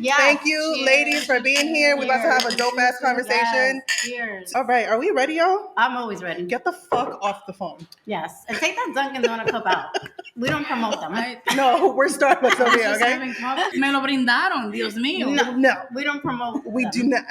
Yes. Thank you, Cheers. ladies, for being here. We're about to have a dope-ass conversation. Yes. Cheers. All right, are we ready, y'all? I'm always ready. Get the fuck off the phone. Yes. And take that Dunkin' Donut cup out. We don't promote them. No, we're Starbucks over here, Just okay? having coffee. Me lo brindaron, Dios mío. No, We don't promote we them. do not,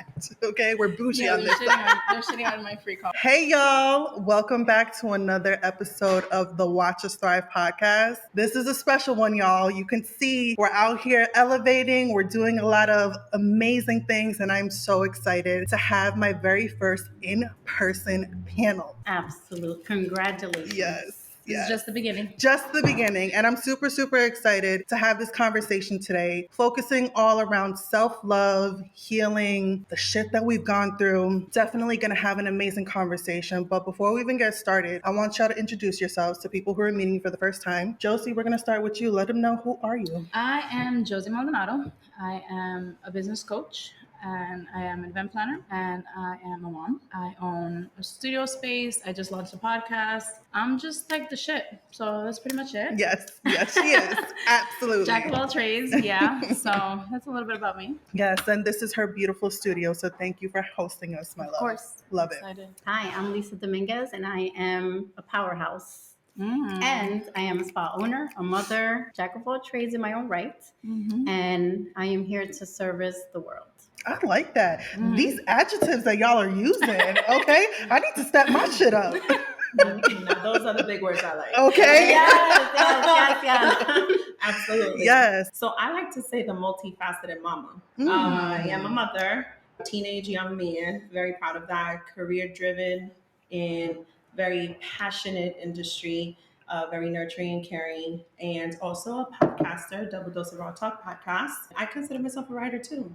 okay? We're bougie Yeah, on this side. they're shitting on my free coffee. Hey, y'all. Welcome back to another episode of the Watch Us Thrive podcast. This is a special one, y'all. You can see we're out here elevating. We're doing a lot of amazing things, and I'm so excited to have my very first in-person panel. Absolutely. Congratulations. Yes. This is just the beginning. Just the beginning. And I'm super, super excited to have this conversation today, focusing all around self-love, healing, the shit that we've gone through. Definitely going to have an amazing conversation. But before we even get started, I want y'all to introduce yourselves to people who are meeting for the first time. Josie, we're going to start with you. Let them know, who are you? I am Josie Maldonado. I am a business coach and I am an event planner and I am a mom. I own a studio space. I just launched a podcast. I'm just like the shit. So that's pretty much it. Yes, she is. Absolutely. Jack of all trades. Yeah. So that's a little bit about me. Yes, and this is her beautiful studio. So thank you for hosting us, my love. Of course. Love it. Excited. Hi, I'm Lisa Dominguez, and I am a powerhouse. And I am a spa owner, a mother, jack of all trades in my own right. And I am here to service the world. I like that. These adjectives that y'all are using, okay? I need to step my shit up. Now, those are the big words I like. Okay? Yes. Absolutely. Yes. So I like to say the multifaceted mama. I am a mother, teenage young man, very proud of that, career driven in very passionate industry, very nurturing and caring, and also a podcaster, Double Dose of Raw Talk podcast. I consider myself a writer too.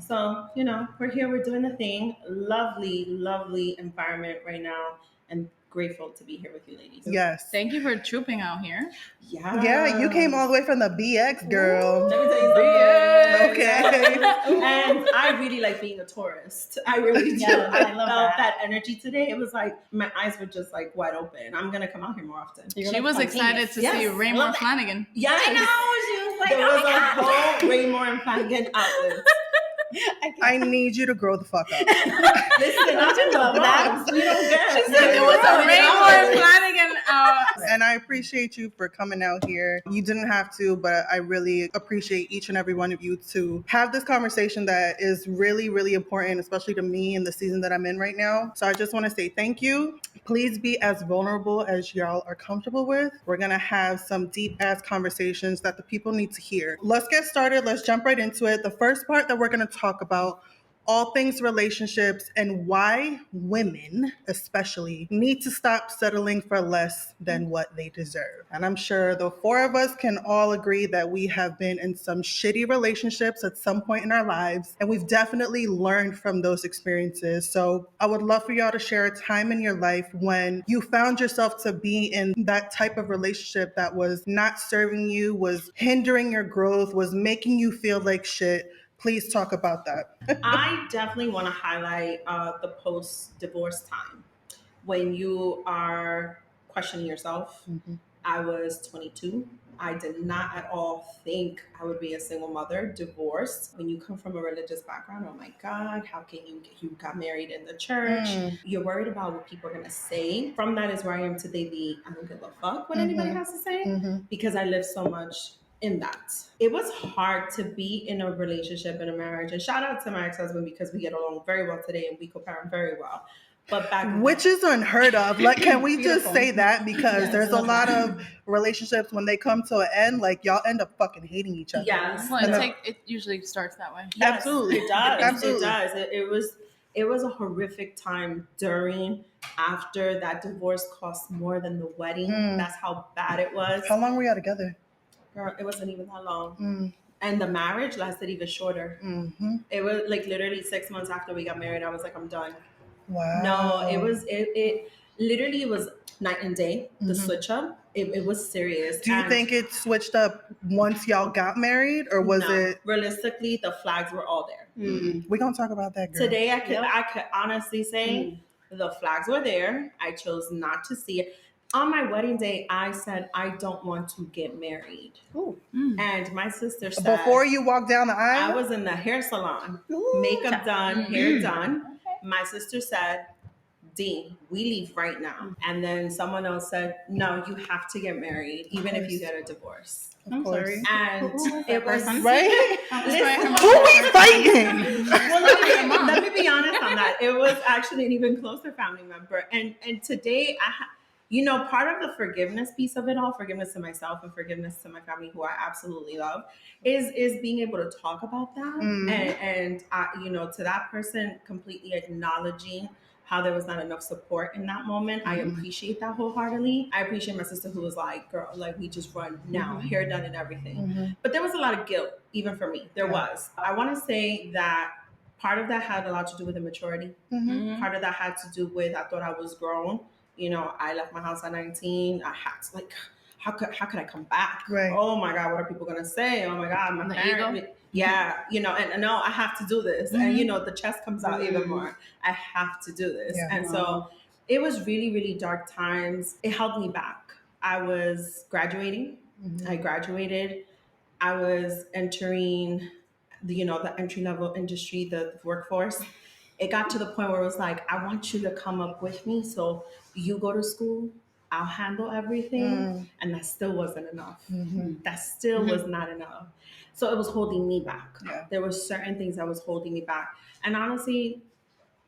So, we're here, we're doing the thing. Lovely, lovely environment right now, and grateful to be here with you ladies. Yes. Thank you for trooping out here. Yeah, you came all the way from the BX, girl. Let me tell you something. Okay. And I really like being a tourist. I really do. Yeah, I love felt that. energy today. It was like my eyes were just like wide open. I'm gonna come out here more often. She was excited to see Raymore Flanagan. Yes. I know. She was like, There oh was my a God. whole Raymore and Flanagan outlet. I need you to grow the fuck up. Listen, I'm in love that. You don't get it. She said there was a Raymore Flanagan And I appreciate you for coming out here. You didn't have to, but I really appreciate each and every one of you to have this conversation that is really, really important, especially to me in the season that I'm in right now. So I just want to say thank you. Please be as vulnerable as y'all are comfortable with. We're going to have some deep ass conversations that the people need to hear. Let's get started. Let's jump right into it. The first part that we're going to talk about all things relationships and why women, especially, need to stop settling for less than what they deserve. And I'm sure the four of us can all agree that we have been in some shitty relationships at some point in our lives, and we've definitely learned from those experiences. So I would love for y'all to share a time in your life when you found yourself to be in that type of relationship that was not serving you, was hindering your growth, was making you feel like shit. Please talk about that. I definitely want to highlight the post-divorce time when you are questioning yourself. I was 22. I did not at all think I would be a single mother, divorced. When you come from a religious background, oh my God, how can you got married in the church? You're worried about what people are going to say. From that is where I am today. I don't give a fuck what anybody has to say because I live so much in that. It was hard to be in a relationship, in a marriage. And shout out to my ex-husband because we get along very well today and we co-parent very well. But back which is unheard of. Like, can we just say that? Because Yes, there's a lot of relationships when they come to an end, like y'all end up fucking hating each other. Yes. Well, it usually starts that way. Yes, Absolutely. It does. Absolutely. It does. It was a horrific time during, after that divorce cost more than the wedding. That's how bad it was. How long were y'all together? Girl, it wasn't even that long. And the marriage lasted even shorter. It was like literally 6 months after we got married, I was like, I'm done. Wow. No, it literally was night and day, the switch up. It was serious. Do you think it switched up once y'all got married, or was it? Realistically, the flags were all there. We're gonna talk about that, girl. Today, I could honestly say the flags were there. I chose not to see it. On my wedding day, I said, I don't want to get married. Ooh. And my sister said, Before you walk down the aisle? I was in the hair salon, Ooh. makeup done, hair done. My sister said, Dean, we leave right now. And then someone else said, no, you have to get married, even if you get a divorce. I'm sorry. And Who it was right. Listen, Who we fighting? well, let me be honest on that. It was actually an even closer family member. And today part of the forgiveness piece of it all, forgiveness to myself and forgiveness to my family, who I absolutely love, is being able to talk about that. And to that person, completely acknowledging how there was not enough support in that moment. I appreciate that wholeheartedly. I appreciate my sister who was like, girl, like, we just run now, hair done and everything. But there was a lot of guilt, even for me. There was. I want to say that part of that had a lot to do with immaturity. Part of that had to do with, I thought I was grown. I left my house at 19. I had to, like, how could I come back? Right. Oh my God, what are people gonna say? Oh my God, my parents. Yeah, and no, I have to do this. And the chest comes out even more. I have to do this. Yeah. And so it was really, really dark times. It held me back. I was graduating. I graduated. I was entering the entry level industry, the workforce. It got to the point where it was like, I want you to come up with me. So you go to school, I'll handle everything. And that still wasn't enough. That still was not enough. So it was holding me back. Yeah. There were certain things that was holding me back. And honestly,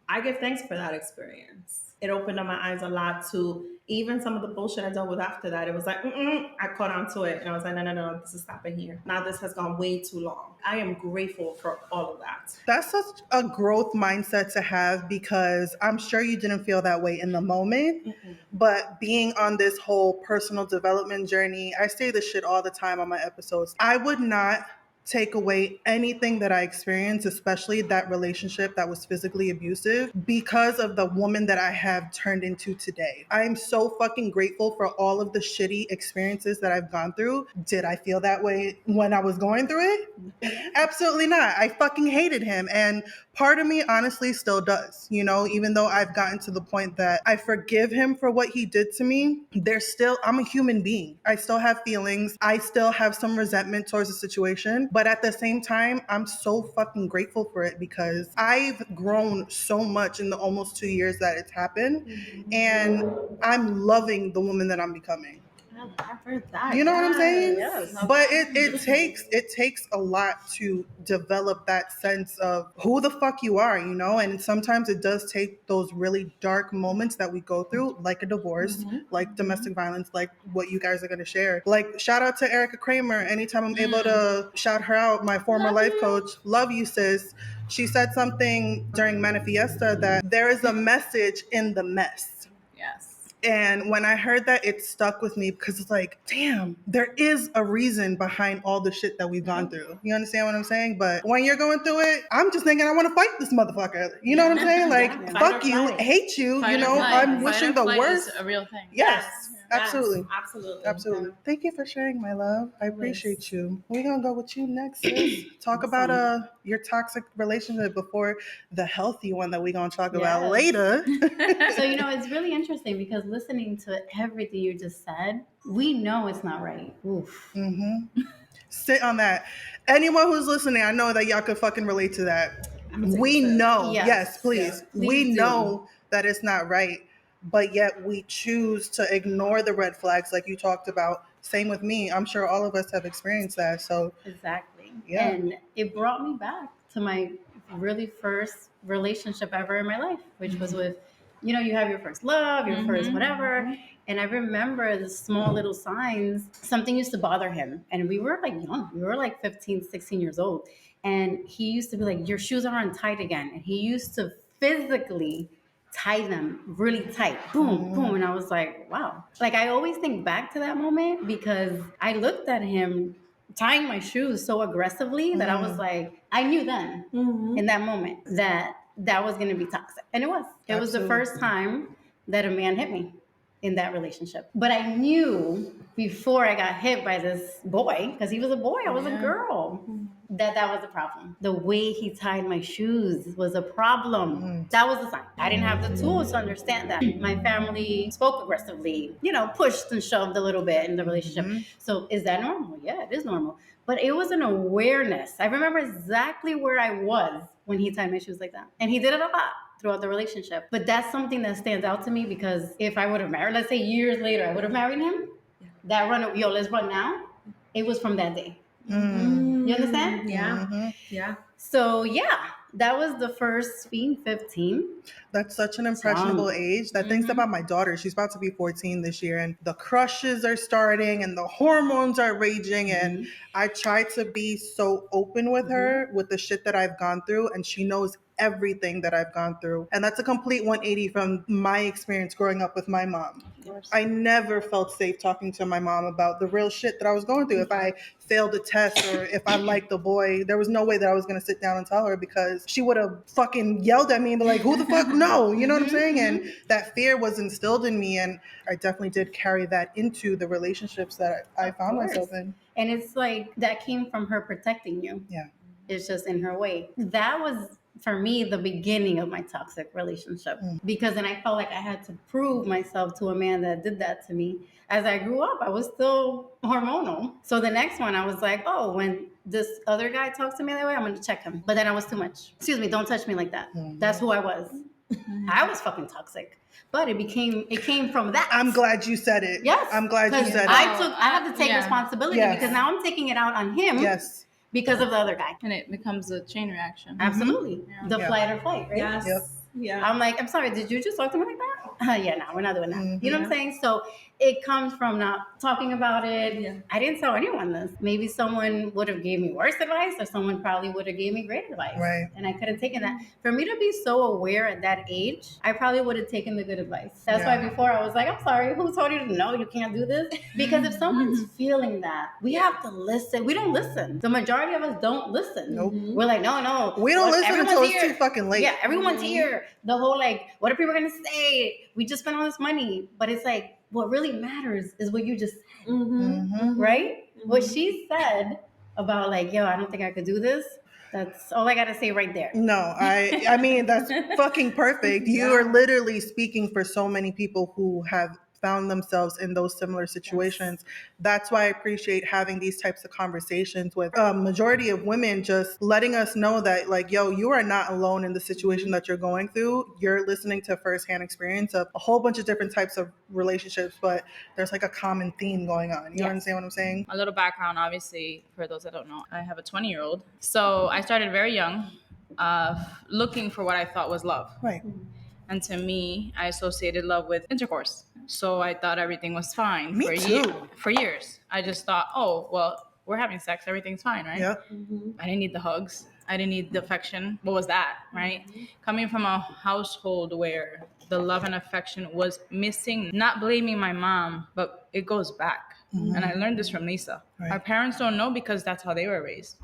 I give thanks for that experience. It opened up my eyes a lot to even some of the bullshit I dealt with after that. It was like, I caught on to it. And I was like, no, this is stopping here. Now this has gone way too long. I am grateful for all of that. That's such a growth mindset to have, because I'm sure you didn't feel that way in the moment. But being on this whole personal development journey, I say this shit all the time on my episodes. I would not take away anything that I experienced, especially that relationship that was physically abusive, because of the woman that I have turned into today. I am so fucking grateful for all of the shitty experiences that I've gone through. Did I feel that way when I was going through it? Absolutely not. I fucking hated him. And part of me honestly still does, even though I've gotten to the point that I forgive him for what he did to me, I'm a human being. I still have feelings. I still have some resentment towards the situation. But at the same time, I'm so fucking grateful for it, because I've grown so much in the almost 2 years that it's happened. And I'm loving the woman that I'm becoming. I've heard that. You know what I'm saying? Yes. But it takes a lot to develop that sense of who the fuck you are, and sometimes it does take those really dark moments that we go through, like a divorce, like domestic violence, like what you guys are going to share. Like, shout out to Erica Kramer. Anytime I'm able to shout her out, my former life coach. Love you, sis. She said something during Manifiesta that there is a message in the mess. Yes. And when I heard that, it stuck with me, because it's like, damn, there is a reason behind all the shit that we've gone through. You understand what I'm saying? But when you're going through it, I'm just thinking, I want to fight this motherfucker. You know what I'm saying? Like, fuck you, hate you, I'm wishing the worst. Is a real thing. Yes. Absolutely. Absolutely. Absolutely. Thank you for sharing, my love. I appreciate you. We're going to go with you next, sis. Talk about your toxic relationship before the healthy one that we're going to talk about later. So, it's really interesting, because listening to everything you just said, we know it's not right. Oof. Sit on that. Anyone who's listening, I know that y'all could fucking relate to that. We know. Yes, please. We know that it's not right. But yet we choose to ignore the red flags, like you talked about. Same with me. I'm sure all of us have experienced that. So exactly. Yeah. And it brought me back to my really first relationship ever in my life, which was with, you have your first love, your first whatever. And I remember the small little signs. Something used to bother him. And we were like young. We were like 15, 16 years old. And he used to be like, your shoes are untied again. And he used to physically tie them really tight. Boom, boom. And I was like, wow. Like, I always think back to that moment, because I looked at him tying my shoes so aggressively that I was like, I knew then in that moment that was going to be toxic. And it was. It was the first time that a man hit me in that relationship. But I knew before I got hit by this boy, because he was a boy, I was a girl, that was a problem. The way he tied my shoes was a problem. That was the sign. I didn't have the tools to understand that. My family spoke aggressively, pushed and shoved a little bit in the relationship. So is that normal? Yeah, it is normal. But it was an awareness. I remember exactly where I was when he tied my shoes like that. And he did it a lot throughout the relationship. But that's something that stands out to me, because if I would have married, let's say years later, I would have married him, that run, let's run now, it was from that day. You understand? Yeah. Yeah. So yeah, that was the first, being 15. That's such an impressionable Young. age. That thinks about my daughter. She's about to be 14 this year, and the crushes are starting and the hormones are raging. And I try to be so open with her with the shit that I've gone through, and she knows everything that I've gone through. And that's a complete 180 from my experience growing up with my mom. I never felt safe talking to my mom about the real shit that I was going through. If I failed a test or if I liked a boy, there was no way that I was going to sit down and tell her, because she would have fucking yelled at me and be like, who the fuck? No, you know what I'm saying? And that fear was instilled in me. And I definitely did carry that into the relationships that I found myself in. And it's like that came from her protecting you. Yeah. It's just in her way. That was, for me, the beginning of my toxic relationship, because then I felt like I had to prove myself to a man that did that to me. As I grew up, I was still hormonal. So the next one, I was like, oh, when this other guy talks to me that way, I'm going to check him. But then I was too much. Excuse me, don't touch me like that. That's who I was. I was fucking toxic. But it came from that. I'm glad you said it. Yes. I'm glad you said it. I had to take responsibility, because now I'm taking it out on him. Yes. Because of the other guy. And it becomes a chain reaction. Absolutely. The flight or flight, right? Yes. Yep. Yeah. I'm like, I'm sorry, did you just talk to me like that? Yeah, no, we're not doing that. You know what I'm saying? So it comes from not talking about it. Yeah. I didn't tell anyone this. Maybe someone would have gave me worse advice, or someone probably would have gave me great advice. Right. And I could have taken that. For me to be so aware at that age, I probably would have taken the good advice. That's why before I was like, I'm sorry, who told you to know you can't do this? Because if someone's feeling that, we have to listen. We don't listen. The majority of us don't listen. Nope. We're like, no. We don't listen Everyone's until here. it's too fucking late. Yeah, everyone's here. The whole like, what are people gonna say? We just spent all this money. But it's like, what really matters is what you just said, right? What she said about like, yo, I don't think I could do this. That's all I gotta say right there. No, I mean, that's fucking perfect. You are literally speaking for so many people who have found themselves in those similar situations. That's why I appreciate having these types of conversations with a majority of women, just letting us know that like, yo, you are not alone in the situation that you're going through. You're listening to firsthand experience of a whole bunch of different types of relationships, but there's like a common theme going on. You understand what I'm saying? A little background, obviously, for those that don't know. I have a 20-year-old. So I started very young, looking for what I thought was love. Right. And to me, I associated love with intercourse. So I thought everything was fine Me too. For years. I just thought, oh, well, we're having sex. Everything's fine, right? Yeah. I didn't need the hugs. I didn't need the affection. What was that, right? Coming from a household where the love and affection was missing, not blaming my mom, but it goes back. And I learned this from Lisa. Right. Our parents don't know because that's how they were raised.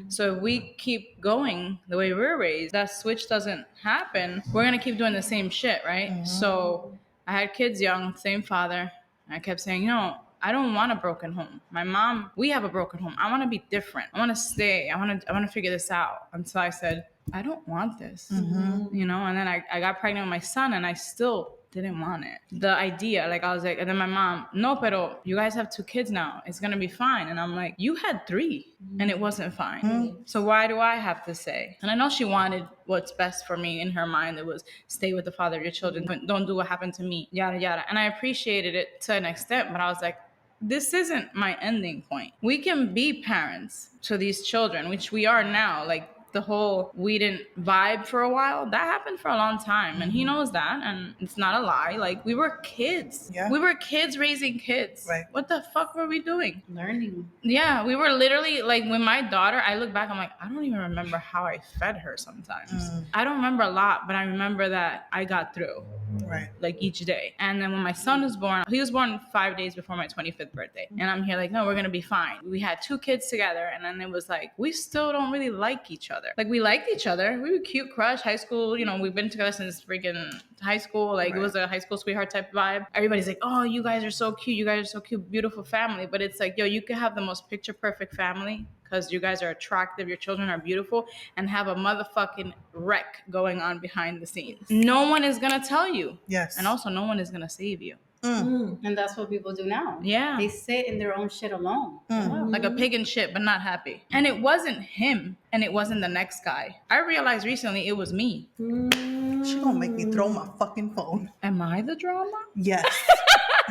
So if we keep going the way we're raised, that switch doesn't happen, we're going to keep doing the same shit, right? So I had kids young, same father. And I kept saying, I don't want a broken home. My mom, we have a broken home. I want to be different. I want to stay. I want to figure this out. Until I said, I don't want this, and then I got pregnant with my son and I still didn't want it. The idea, like I was like, and then my mom, no, pero you guys have 2 kids now. It's going to be fine. And I'm like, you had 3 and it wasn't fine. So why do I have to say? And I know she wanted what's best for me. In her mind, it was stay with the father of your children. Don't do what happened to me, yada, yada. And I appreciated it to an extent, but I was like, this isn't my ending point. We can be parents to these children, which we are now. Like the whole we didn't vibe for a while, that happened for a long time. And he knows that. And it's not a lie. Like we were kids. Yeah. We were kids raising kids. Right. What the fuck were we doing? Learning. Yeah, we were literally like with my daughter, I look back, I'm like, I don't even remember how I fed her sometimes. I don't remember a lot, but I remember that I got through. Right. Like each day. And then when my son was born, he was born 5 days before my 25th birthday. And I'm here like, no, we're going to be fine. We had 2 kids together. And then it was like, we still don't really like each other. Like we liked each other. We were cute crush, high school. We've been together since freaking high school. Like it was a high school sweetheart type vibe. Everybody's like, oh, you guys are so cute. You guys are so cute. Beautiful family. But it's like, yo, you could have the most picture perfect family because you guys are attractive, your children are beautiful, and have a motherfucking wreck going on behind the scenes. No one is gonna tell you. Yes. And also no one is gonna save you. And that's what people do now. Yeah. They sit in their own shit alone. Like a pig in shit, but not happy. And it wasn't him, and it wasn't the next guy. I realized recently it was me. She gonna make me throw my fucking phone. Am I the drama? Yes.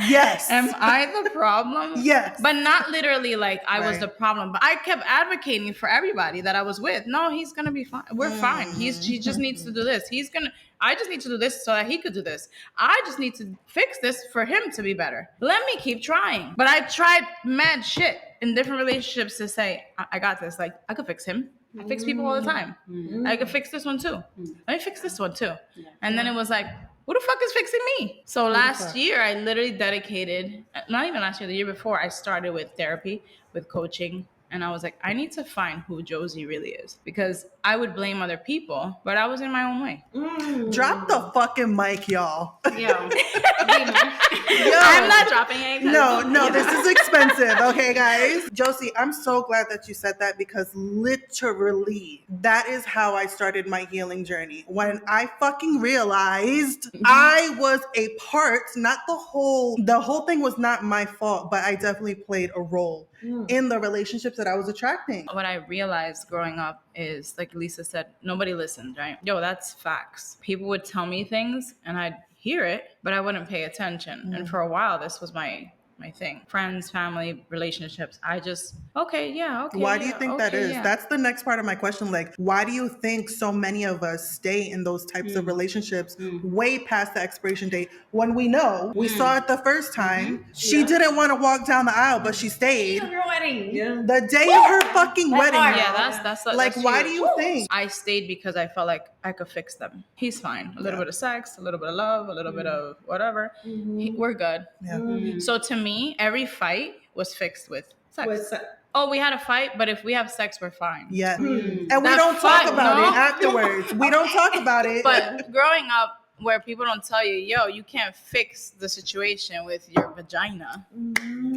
Yes. Am I the problem? Yes. But not literally like I was Right. the problem. But I kept advocating for everybody that I was with. No, he's gonna be fine. We're fine. He just needs to do this. I just need to do this so that he could do this. I just need to fix this for him to be better. Let me keep trying. But I tried mad shit in different relationships to say, I got this. Like, I could fix him. I fix people all the time. I could fix this one too. Let me fix this one too. And then it was like, who the fuck is fixing me? So last year, I literally dedicated, not even last year, the year before, I started with therapy, with coaching. And I was like, I need to find who Josie really is. Because I would blame other people, but I was in my own way. Drop the fucking mic, y'all. Yo. Yo. I'm not dropping it. No, this is expensive. Okay, guys. Josie, I'm so glad that you said that because literally that is how I started my healing journey. When I fucking realized I was a part, not the whole thing was not my fault, but I definitely played a role in the relationships that I was attracting. What I realized growing up is, like Lisa said, nobody listened, right? Yo, that's facts. People would tell me things and I'd hear it, but I wouldn't pay attention. And for a while, this was my thing. Friends, family, relationships. I just, okay. Why do you think that is? Yeah. That's the next part of my question. Like, why do you think so many of us stay in those types of relationships way past the expiration date when we know we saw it the first time? She didn't want to walk down the aisle, but she stayed. Your wedding. Yeah. The day of her fucking wedding. hard. Yeah, y'all. that's like, that's why do huge. you think? I stayed because I felt like I could fix them. He's fine. A little bit of sex, a little bit of love, a little bit of whatever. We're good. Yeah. So to me, every fight was fixed with sex. What's Oh, we had a fight, but if we have sex, we're fine. Yeah. And we That's don't talk fine, about no? it afterwards. We don't talk about it. But growing up, where people don't tell you, yo, you can't fix the situation with your vagina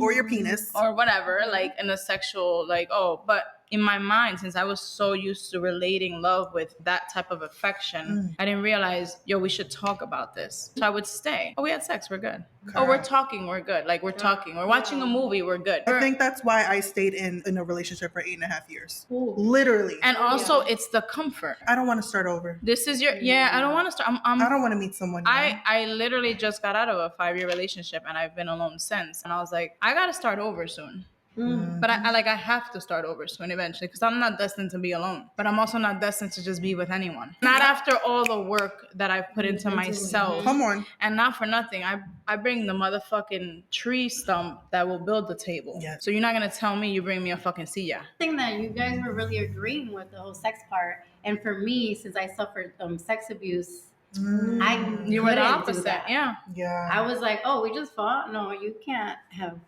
or your penis. or whatever, like in a sexual, like, oh, but in my mind, since I was so used to relating love with that type of affection, I didn't realize, yo, we should talk about this. So I would stay. Oh, we had sex, we're good. Oh, we're talking, we're good. Like, we're talking. We're watching a movie, we're good. I think that's why I stayed in a relationship for 8.5 years. Literally. And also, it's the comfort. I don't want to start over. This is your, I don't want to start. I don't want to meet someone new. I literally just got out of a 5-year relationship and I've been alone since. And I was like, I got to start over soon. But I have to start over soon eventually because I'm not destined to be alone. But I'm also not destined to just be with anyone. Not after all the work that I've put into myself. Come on. And not for nothing. I bring the motherfucking tree stump that will build the table. Yes. So you're not going to tell me you bring me a fucking silla. Thing that you guys were really agreeing with the whole sex part, and for me, since I suffered sex abuse, You were the couldn't do opposite. that. Yeah. Yeah. I was like, oh, we just fought. No, we can't have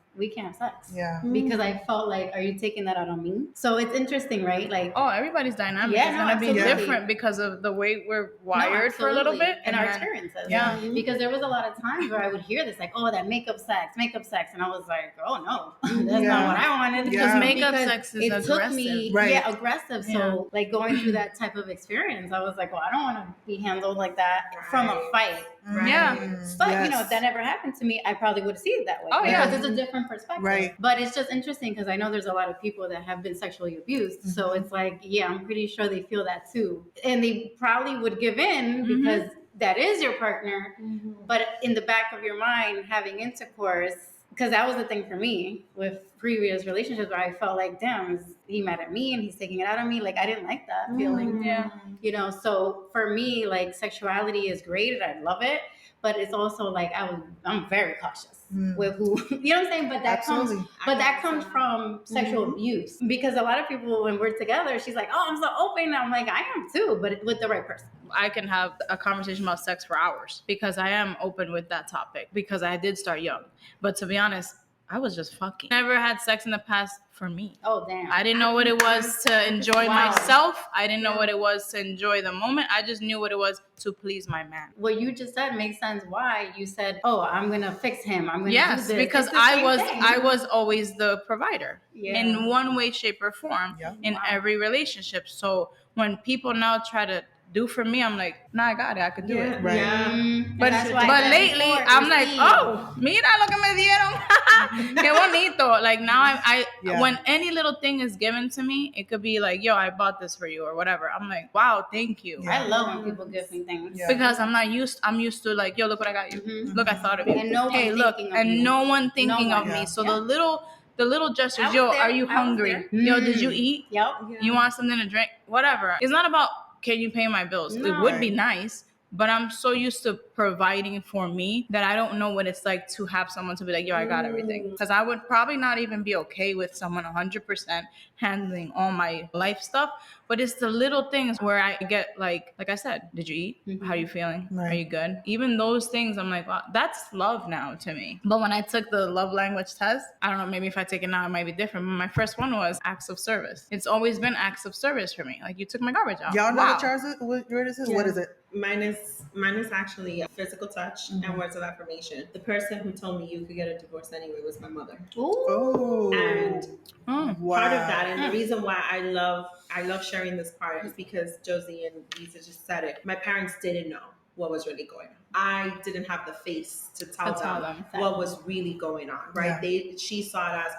sex. Yeah. Because I felt like, are you taking that out on me? So it's interesting, right? Like, Oh, everybody's dynamic Yeah, is no, going to be absolutely. different because of the way we're no, wired for a little absolutely. bit. and our then- experiences. Yeah. Because there was a lot of times where I would hear this, like, oh, that makeup sex. And I was like, oh, no, that's Yeah. not what I wanted. Yeah. Makeup Because sex is it took aggressive. me, Right. aggressive. So, Yeah. like, going through that type of experience, I was like, well, I don't want to be handled like that from a fight. Yeah. But, Yes. if that never happened to me, I probably would see it that way. Oh, yeah. Because it's a different perspective. Right. But it's just interesting because I know there's a lot of people that have been sexually abused. So it's like, yeah, I'm pretty sure they feel that too. And they probably would give in because that is your partner. But in the back of your mind, having intercourse, because that was the thing for me with previous relationships where I felt like, damn, is he mad at me and he's taking it out on me? Like, I didn't like that feeling. Yeah. So for me, like, sexuality is great and I love it, but it's also like I'm very cautious with who, you know what I'm saying? But that Absolutely. comes from sexual abuse, because a lot of people, when we're together, she's like, oh, I'm so open. I'm like, I am too, but with the right person. I can have a conversation about sex for hours because I am open with that topic because I did start young. But to be honest, I was just fucking. Never had sex in the past for me. Oh, damn. I didn't know what it was to enjoy Wow. myself. I didn't know what it was to enjoy the moment. I just knew what it was to please my man. What you just said makes sense. Why you said, "Oh, I'm gonna fix him. I'm gonna do Yes, this." because It's the same thing. I was always the provider Yeah. in one way, shape, or form in every relationship. So when people now try to do for me, I'm like, nah, I got it. I could do it. Right. And But that's why I but said lately, before, I'm like, receive. oh, mira lo que me dieron. Qué bonito. Like now, Yeah. when any little thing is given to me, it could be like, yo, I bought this for you or whatever. I'm like, wow, thank you. Yeah. I love when people give me things. Yeah. Because I'm used to like, yo, look what I got you. Mhm. Look, I thought of you. And no one hey, look, thinking of and you. no one thinking No of one. me. Yeah. So Yeah. the little gestures, I was yo, there. are you I was hungry? there. Yo, did you eat? Yep. You want something to drink? Whatever. It's not about can you pay my bills. It No. would be nice. But I'm so used to providing for me that I don't know what it's like to have someone to be like, yo, I got everything. Because I would probably not even be okay with someone 100% handling all my life stuff. But it's the little things where I get like I said, did you eat? How are you feeling? Right. Are you good? Even those things, I'm like, wow, that's love now to me. But when I took the love language test, I don't know, maybe if I take it now, it might be different. But my first one was acts of service. It's always been acts of service for me. Like you took my garbage out. Y'all know Wow. what yours is? What is it? What is it? Mine is actually a physical touch and words of affirmation. The person who told me you could get a divorce anyway was my mother. Oh. And Wow. part of that, and the reason why I love sharing this part is because Josie and Lisa just said it. My parents didn't know what was really going on. I didn't have the face to tell them what was really going on, right? Yeah. She saw it as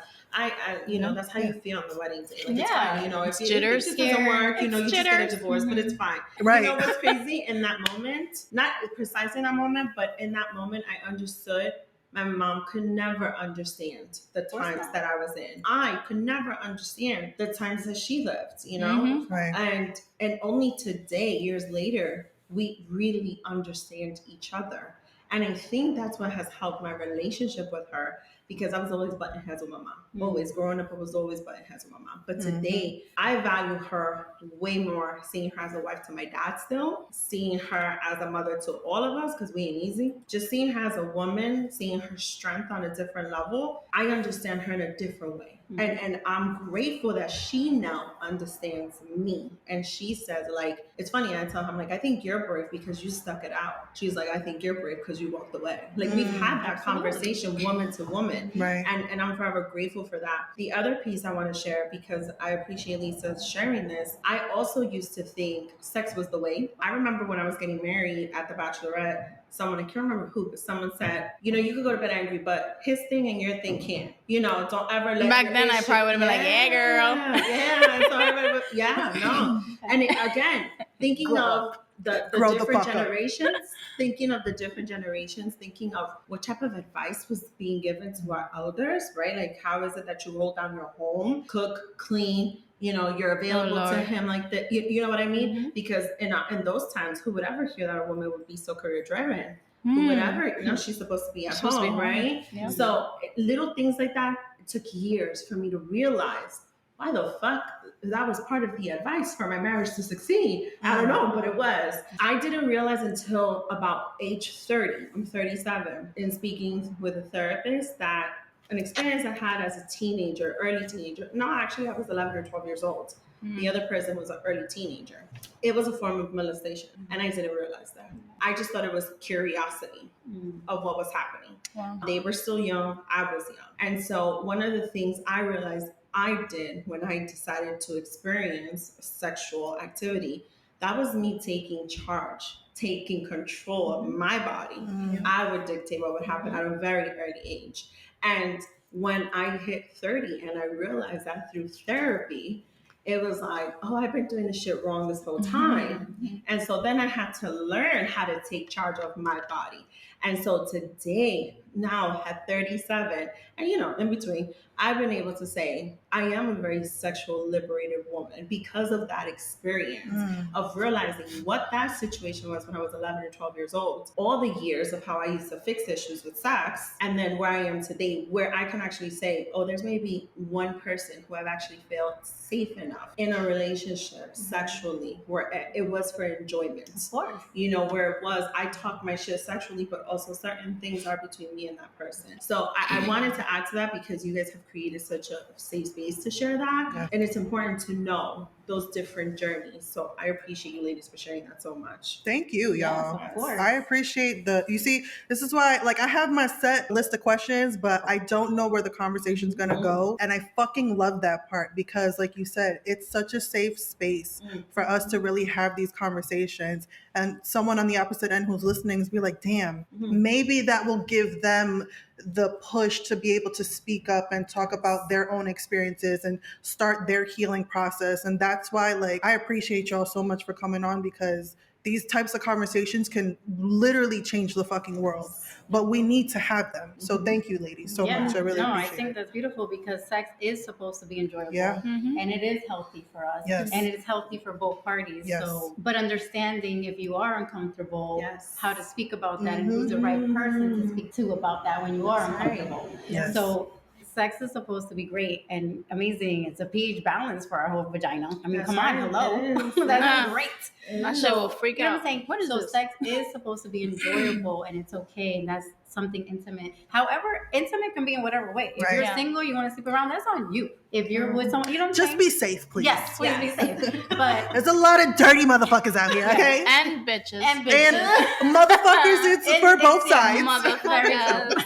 you know, that's how you feel on the wedding day. Like, it's Yeah. fine, you know, if Jitters, this doesn't work, you know, you just get a jitters. divorce, but it's fine. Right. You know what's crazy in that moment? Not precisely in that moment, but in that moment, I understood. My mom could never understand the times not. that I was in. I could never understand the times that she lived, you know? Mhm. Right. And only today, years later, we really understand each other. And I think that's what has helped my relationship with her, because I was always butting heads with my mom. Always growing up, I was always butting heads with my mom. But today, I value her way more, seeing her as a wife to my dad still, seeing her as a mother to all of us, because we ain't easy. Just seeing her as a woman, seeing her strength on a different level, I understand her in a different way. And I'm grateful that she now understands me. And she says, like, it's funny, I tell her, I'm like, I think you're brave because you stuck it out. She's like, I think you're brave because you walked away. Like, we've had that conversation woman to woman. Right. And I'm forever grateful for that. The other piece I want to share, because I appreciate Lisa sharing this, I also used to think sex was the way. I remember when I was getting married at the Bachelorette, someone, I can't remember who, but someone said, you know, you could go to bed angry, but his thing and your thing can't. You know, don't ever let Back your then, I issue- probably would have been like, yeah, girl. Yeah. So everybody, no. And again, thinking Grow of the Grow the different fuck up. generations, thinking of the different generations, thinking of what type of advice was being given to our elders, right? Like, how is it that you hold down your home, cook, clean, you know, you're available to Lord. him like that. You know what I mean? Because in those times, who would ever hear that a woman would be so career driven? Who would ever, you know, she's supposed to be at Supposed to be home, home. right? Yeah. So little things like that, it took years for me to realize, why the fuck that was part of the advice for my marriage to succeed. I don't know, but it was. I didn't realize until about age 30, I'm 37, in speaking with a therapist, that an experience I had as a teenager, early teenager. No, actually, I was 11 or 12 years old. The other person was an early teenager. It was a form of molestation, and I didn't realize that. I just thought it was curiosity of what was happening. Wow. They were still young, I was young. And so one of the things I realized I did when I decided to experience sexual activity, that was me taking charge, taking control of my body. I would dictate what would happen at a very early age. And when I hit 30 and I realized that through therapy, it was like, oh, I've been doing this shit wrong this whole time. And so then I had to learn how to take charge of my body. And so today, now at 37, and you know, in between, I've been able to say I am a very sexual liberated woman because of that experience of realizing what that situation was when I was 11 or 12 years old. All the years of how I used to fix issues with sex, and then where I am today, where I can actually say, oh, there's maybe one person who I've actually felt safe enough in a relationship sexually where it was for enjoyment. Of course. You know, where it was, I talk my shit sexually, but also certain things are between me be in that person. So I wanted to add to that because you guys have created such a safe space to share that. Yeah. And it's important to know those different journeys. So I appreciate you ladies for sharing that so much. Thank you, Yes, y'all. of course. I appreciate you see, this is why, like, I have my set list of questions, but I don't know where the conversation's gonna go. And I fucking love that part because, like you said, it's such a safe space for us to really have these conversations. And someone on the opposite end who's listening is be like, damn, maybe that will give them the push to be able to speak up and talk about their own experiences and start their healing process. And that's why, like, I appreciate y'all so much for coming on because these types of conversations can literally change the fucking world, but we need to have them. So thank you, ladies, so much. I really appreciate I think it. that's beautiful because sex is supposed to be enjoyable. Yeah. And it is healthy for us. Yes. And it is healthy for both parties. Yes. So, but understanding if you are uncomfortable, Yes. how to speak about that and who's the right person to speak to about that when you are uncomfortable. Yes. So sex is supposed to be great and amazing. It's a pH balance for our whole vagina. I mean, That's come on, right. hello. It is. That's great. That shit will freak You know what out. I'm saying? What is so this? sex is supposed to be enjoyable and it's okay and that's something intimate. However, intimate can be in whatever way. If Right. you're Yeah. single, you want to sleep around, that's on you. If you're with someone, you know what I'm Just saying? be safe, please. Yes, please be safe. But There's a lot of dirty motherfuckers out here, okay? And bitches. and bitches. And motherfuckers, it's for both sides. Motherfuckers.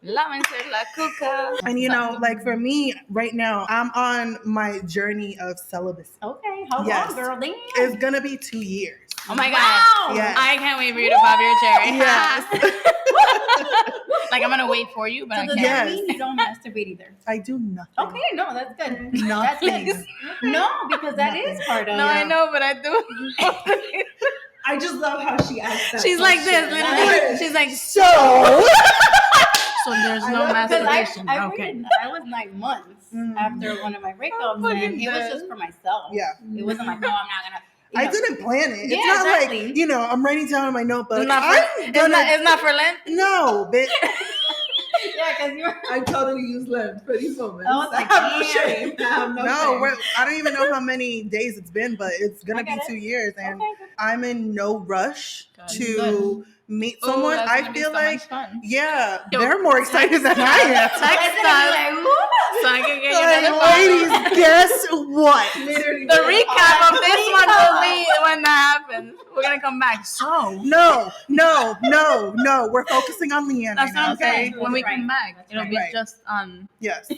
Lávense la cuca. And you know, like for me right now, I'm on my journey of celibacy. Okay, how Yes. long, girl? Damn. It's gonna be 2 years. Oh my Wow. god. Yes. I can't wait for you to pop your cherry. Yes. Like I'm gonna wait for you, but So I does can't. that Yes. mean you don't masturbate either? I do nothing. Okay, no, that's good. Nothing. That's good. No, because that is part of No, I know, but I do. I just love how she acts. that She's like this, question. literally. She's like, So so there's no Because masturbation. I Okay. waited, I was 9 months after one of my breakups, and it was just for myself. yeah. It wasn't like, oh, I'm not gonna. You I know. didn't plan it. It's Yeah, not exactly. like, you know, I'm writing down in my notebook. It's not for, I'm gonna, it's not for Lent. no, bitch. Yeah, because you're. I totally use lint for these moments. I was like, I have no damn. shame. I have no No, shame. I don't even know how many days it's been, but it's gonna I be get it. 2 years, and Okay. I'm in no rush Good. to meet Ooh, someone. that's I gonna be feel so much like, fun. yeah, Yo, they're more excited than I am. Text Like, us so I can get you Like, another bottle. ladies, guess what? Literally. The recap of this one will be when that happens. We're gonna come back. So No. We're focusing on Leanne that's right what now, I'm okay? saying. When we Right. come back, That's it'll right. be Right. just on. Yes.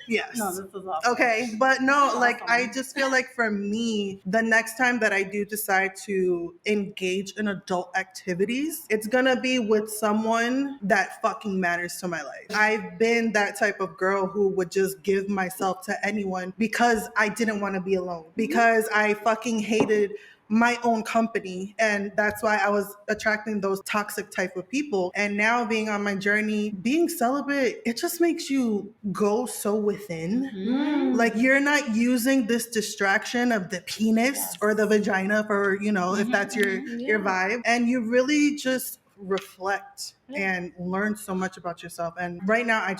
Yes. No, this is awesome. Okay, but no, like Awesome. I just feel like for me, the next time that I do decide to engage in adult activities, it's gonna be with someone that fucking matters to my life. I've been that type of girl who would just give myself to anyone because I didn't want to be alone, because I fucking hated my own company, and that's why I was attracting those toxic type of people. And now being on my journey, being celibate, it just makes you go so within. Like you're not using this distraction of the penis or the vagina for, you know, if that's your vibe, and you really just reflect and learn so much about yourself. And right now I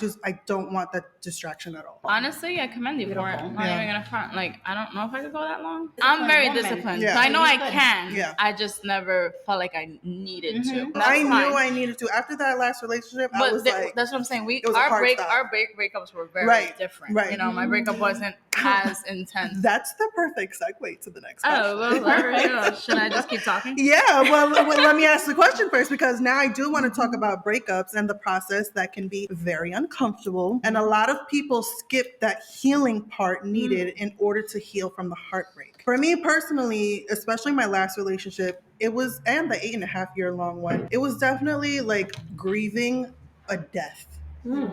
don't want that distraction at all. Honestly, I commend you for it. Beautiful. I'm not Yeah. even gonna front. Like, I don't know if I could go that long. Disciplined I'm very woman. disciplined. Yeah. So I know You I could. can. Yeah. I just never felt like I needed to. That's I fine. knew I needed to. After that last relationship, I But was like, that's what I'm saying. it was a hard stop. Our breakups were very Right, different. right. You know, my breakup wasn't as intense. that's the perfect segue to the next question. Oh, well, all right. Should I just keep talking? Yeah, well, let me ask the question first, because now I do want to talk about breakups and the process that can be very uncomfortable. And a lot of people skip that healing part needed in order to heal from the heartbreak. For me personally, especially my last relationship, it was, and the 8.5 year long one, it was definitely like grieving a death.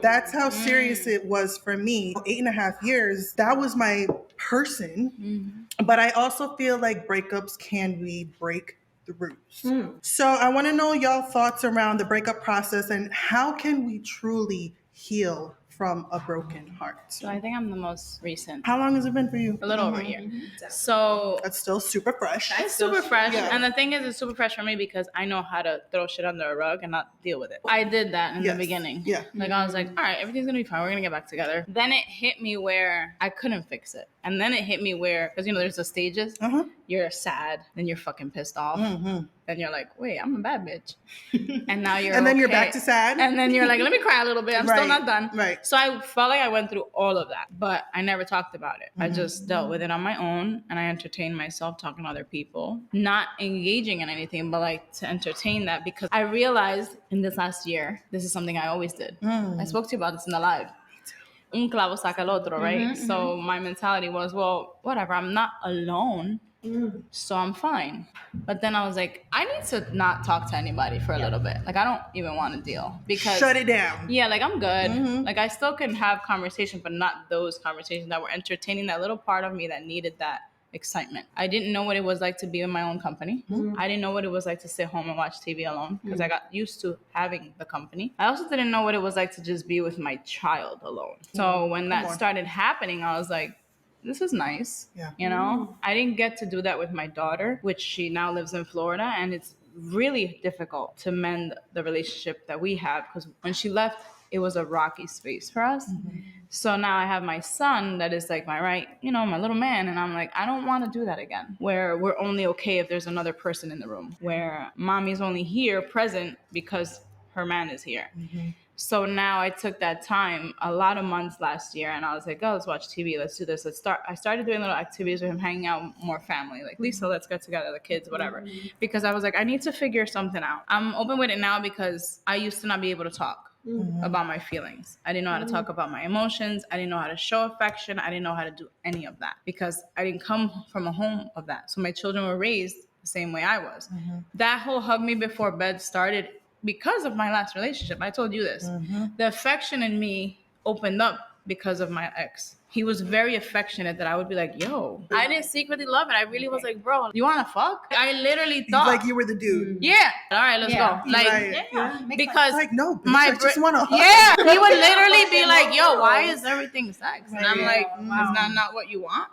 That's how serious it was for me. 8.5 years, that was my person. But I also feel like breakups can be breakthroughs. So I want to know y'all thoughts around the breakup process and how can we truly heal from a broken heart. So I think I'm the most recent. How long has it been for you? A little over a year. So That's still super fresh. it's super fresh. Yeah. And the thing is, it's super fresh for me because I know how to throw shit under a rug and not deal with it. I did that in Yes. the beginning. Yeah. Like I was like, all right, everything's gonna be fine. We're gonna get back together. Then it hit me where I couldn't fix it. And then it hit me where, because you know, there's the stages. Uh-huh. you're sad, then you're fucking pissed off. Then you're like, wait, I'm a bad bitch. And now you're and then you're okay. back to sad. And then you're like, let me cry a little bit. I'm still not done. Right. So I felt like I went through all of that, but I never talked about it. I just dealt with it on my own, and I entertained myself talking to other people, not engaging in anything, but like to entertain that, because I realized in this last year, this is something I always did. I spoke to you about this in the live. Un clavo saca el otro, right? So my mentality was, well, whatever, I'm not alone, so I'm fine. But then I was like, I need to not talk to anybody for a little bit. Like, I don't even want to deal, because shut it down. Yeah, like I'm good. Like I still can have conversation, but not those conversations that were entertaining that little part of me that needed that excitement. I didn't know what it was like to be in my own company. I didn't know what it was like to sit home and watch TV alone, because I got used to having the company. I also didn't know what it was like to just be with my child alone. So when that started happening, I was like, this is nice. Yeah. You know, I didn't get to do that with my daughter, which she now lives in Florida, and it's really difficult to mend the relationship that we have, because when she left, it was a rocky space for us. So now I have my son that is like my little man, and I'm like, I don't want to do that again, where we're only okay if there's another person in the room, where mommy's only here present because her man is here. So now I took that time, a lot of months last year, and I was like, oh, let's watch TV, let's do this, I started doing little activities with him, hanging out more family, like, Lisa, let's get together, the kids, whatever, because I was like, I need to figure something out. I'm open with it now, because I used to not be able to talk about my feelings. I didn't know how to talk about my emotions. I didn't know how to show affection. I didn't know how to do any of that, because I didn't come from a home of that. So my children were raised the same way I was. That whole hug me before bed started because of my last relationship. I told you this. The affection in me opened up because of my ex. He was very affectionate, that I would be like, yo, I didn't secretly love it. I really was like, bro, you want to fuck? I literally thought. Like you were the dude. Yeah. All right, let's go. Like, because like, no, bitch, I just want to hug. Yeah, he would literally be like, yo, why is everything sex? And I'm like, is that not what you want?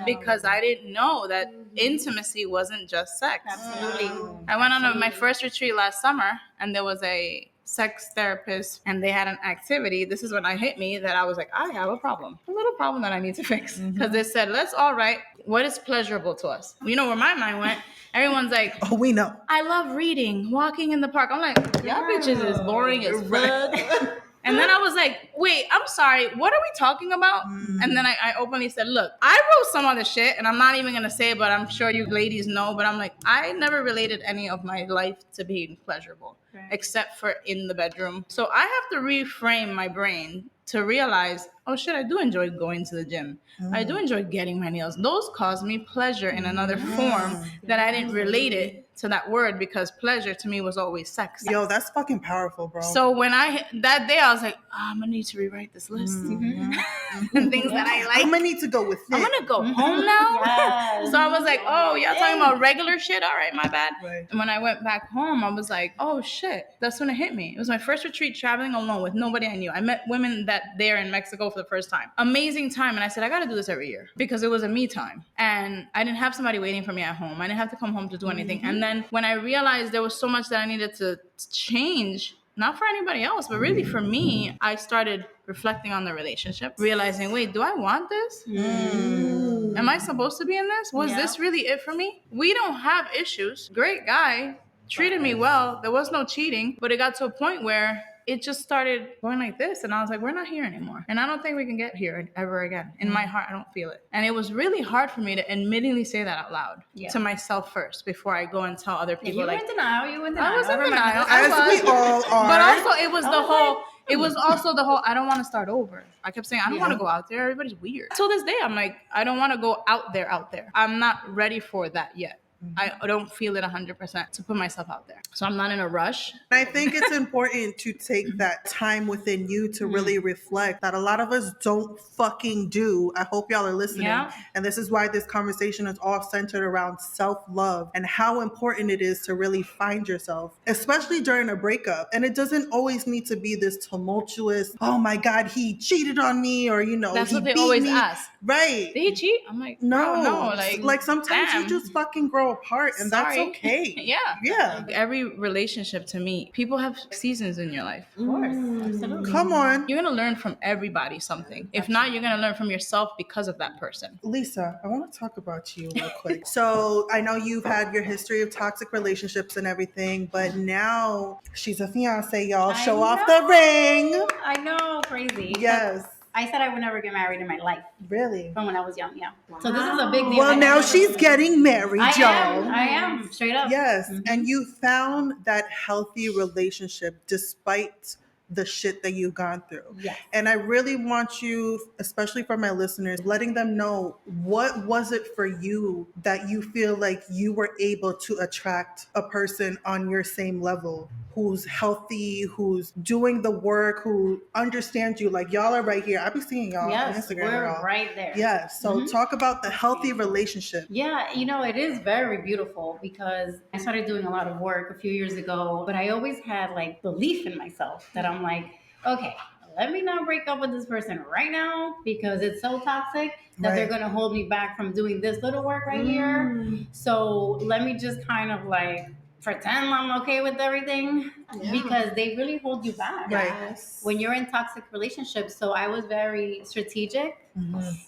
Because I didn't know that intimacy wasn't just sex. Absolutely. I went on my first retreat last summer, and there was a sex therapist, and they had an activity. This is when I hit me that I was like, I have a little problem that I need to fix. Because they said, let's all write what is pleasurable to us. You know where my mind went? Everyone's like, oh, we know. I love reading, walking in the park. I'm like, y'all bitches is boring as fuck. And then I was like, wait, I'm sorry, what are we talking about? And then I openly said, look, I wrote some other shit, and I'm not even going to say it, but I'm sure you ladies know, but I'm like, I never related any of my life to being pleasurable, except for in the bedroom. So I have to reframe my brain to realize, oh shit, I do enjoy going to the gym. I do enjoy getting my nails. Those cause me pleasure in another form that I didn't relate it to that word, because pleasure to me was always sex. Yo, that's fucking powerful, bro. So when that day I was like, I'm gonna need to rewrite this list and things that I like. I'm gonna need to go with it. I'm gonna go home now. So I was like, oh, y'all talking about regular shit? All right, my bad. And when I went back home, I was like, oh shit, that's when it hit me. It was my first retreat traveling alone with nobody I knew. I met women that there in Mexico for the first time. Amazing time. And I said, I gotta do this every year, because it was a me time. And I didn't have somebody waiting for me at home. I didn't have to come home to do anything. And then when I realized there was so much that I needed to change, not for anybody else, but really for me, I started reflecting on the relationship, realizing, wait, do I want this? Am I supposed to be in this? Was this really it for me? We don't have issues. Great guy, treated me well. There was no cheating, but it got to a point where it just started going like this. And I was like, we're not here anymore. And I don't think we can get here ever again. In my heart, I don't feel it. And it was really hard for me to admittedly say that out loud to myself first, before I go and tell other people. You were in denial. I was in denial. As we all are. But also it was the whole, I don't want to start over. I kept saying, I don't want to go out there. Everybody's weird. Till this day, I'm like, I don't want to go out there. I'm not ready for that yet. I don't feel it 100% to put myself out there. So I'm not in a rush. I think it's important to take that time within you to really reflect, that a lot of us don't fucking do. I hope y'all are listening. Yeah. And this is why this conversation is all centered around self-love and how important it is to really find yourself, especially during a breakup. And it doesn't always need to be this tumultuous, oh my God, he cheated on me, or, That's he what they beat always me. ask. Right. Did he cheat? I'm like, No, no, like sometimes damn. you just fucking grow apart, and that's Sorry. okay. Yeah. Yeah. Like, every relationship to me, people have seasons in your life. Of course, absolutely. Come on, You're gonna learn from everybody something. If not, you're gonna learn from yourself because of that person. Lisa, I want to talk about you real quick. So I know you've had your history of toxic relationships and everything, but now she's a fiance, y'all. I Show off know. the ring. I know, crazy. Yes. I said I would never get married in my life Really? from when I was young, yeah. So this is a big deal. Well, I now never she's been- getting married, y'all. I am, straight up. Yes, Mhm. and you found that healthy relationship despite the shit that you've gone through. Yes. And I really want you, especially for my listeners, letting them know, what was it for you that you feel like you were able to attract a person on your same level, who's healthy, who's doing the work, who understands you. Like, y'all are right here. I be seeing y'all Yes, on Instagram. we're y'all. right there. Yeah. So Mhm. talk about the healthy relationship. Yeah, it is very beautiful because I started doing a lot of work a few years ago, but I always had like belief in myself that I'm like, okay, let me not break up with this person right now because it's so toxic that they're Right. going to hold me back from doing this little work right here. So let me just kind of like pretend I'm okay with everything because they really hold you back. Right. Yes. When you're in toxic relationships. So I was very strategic,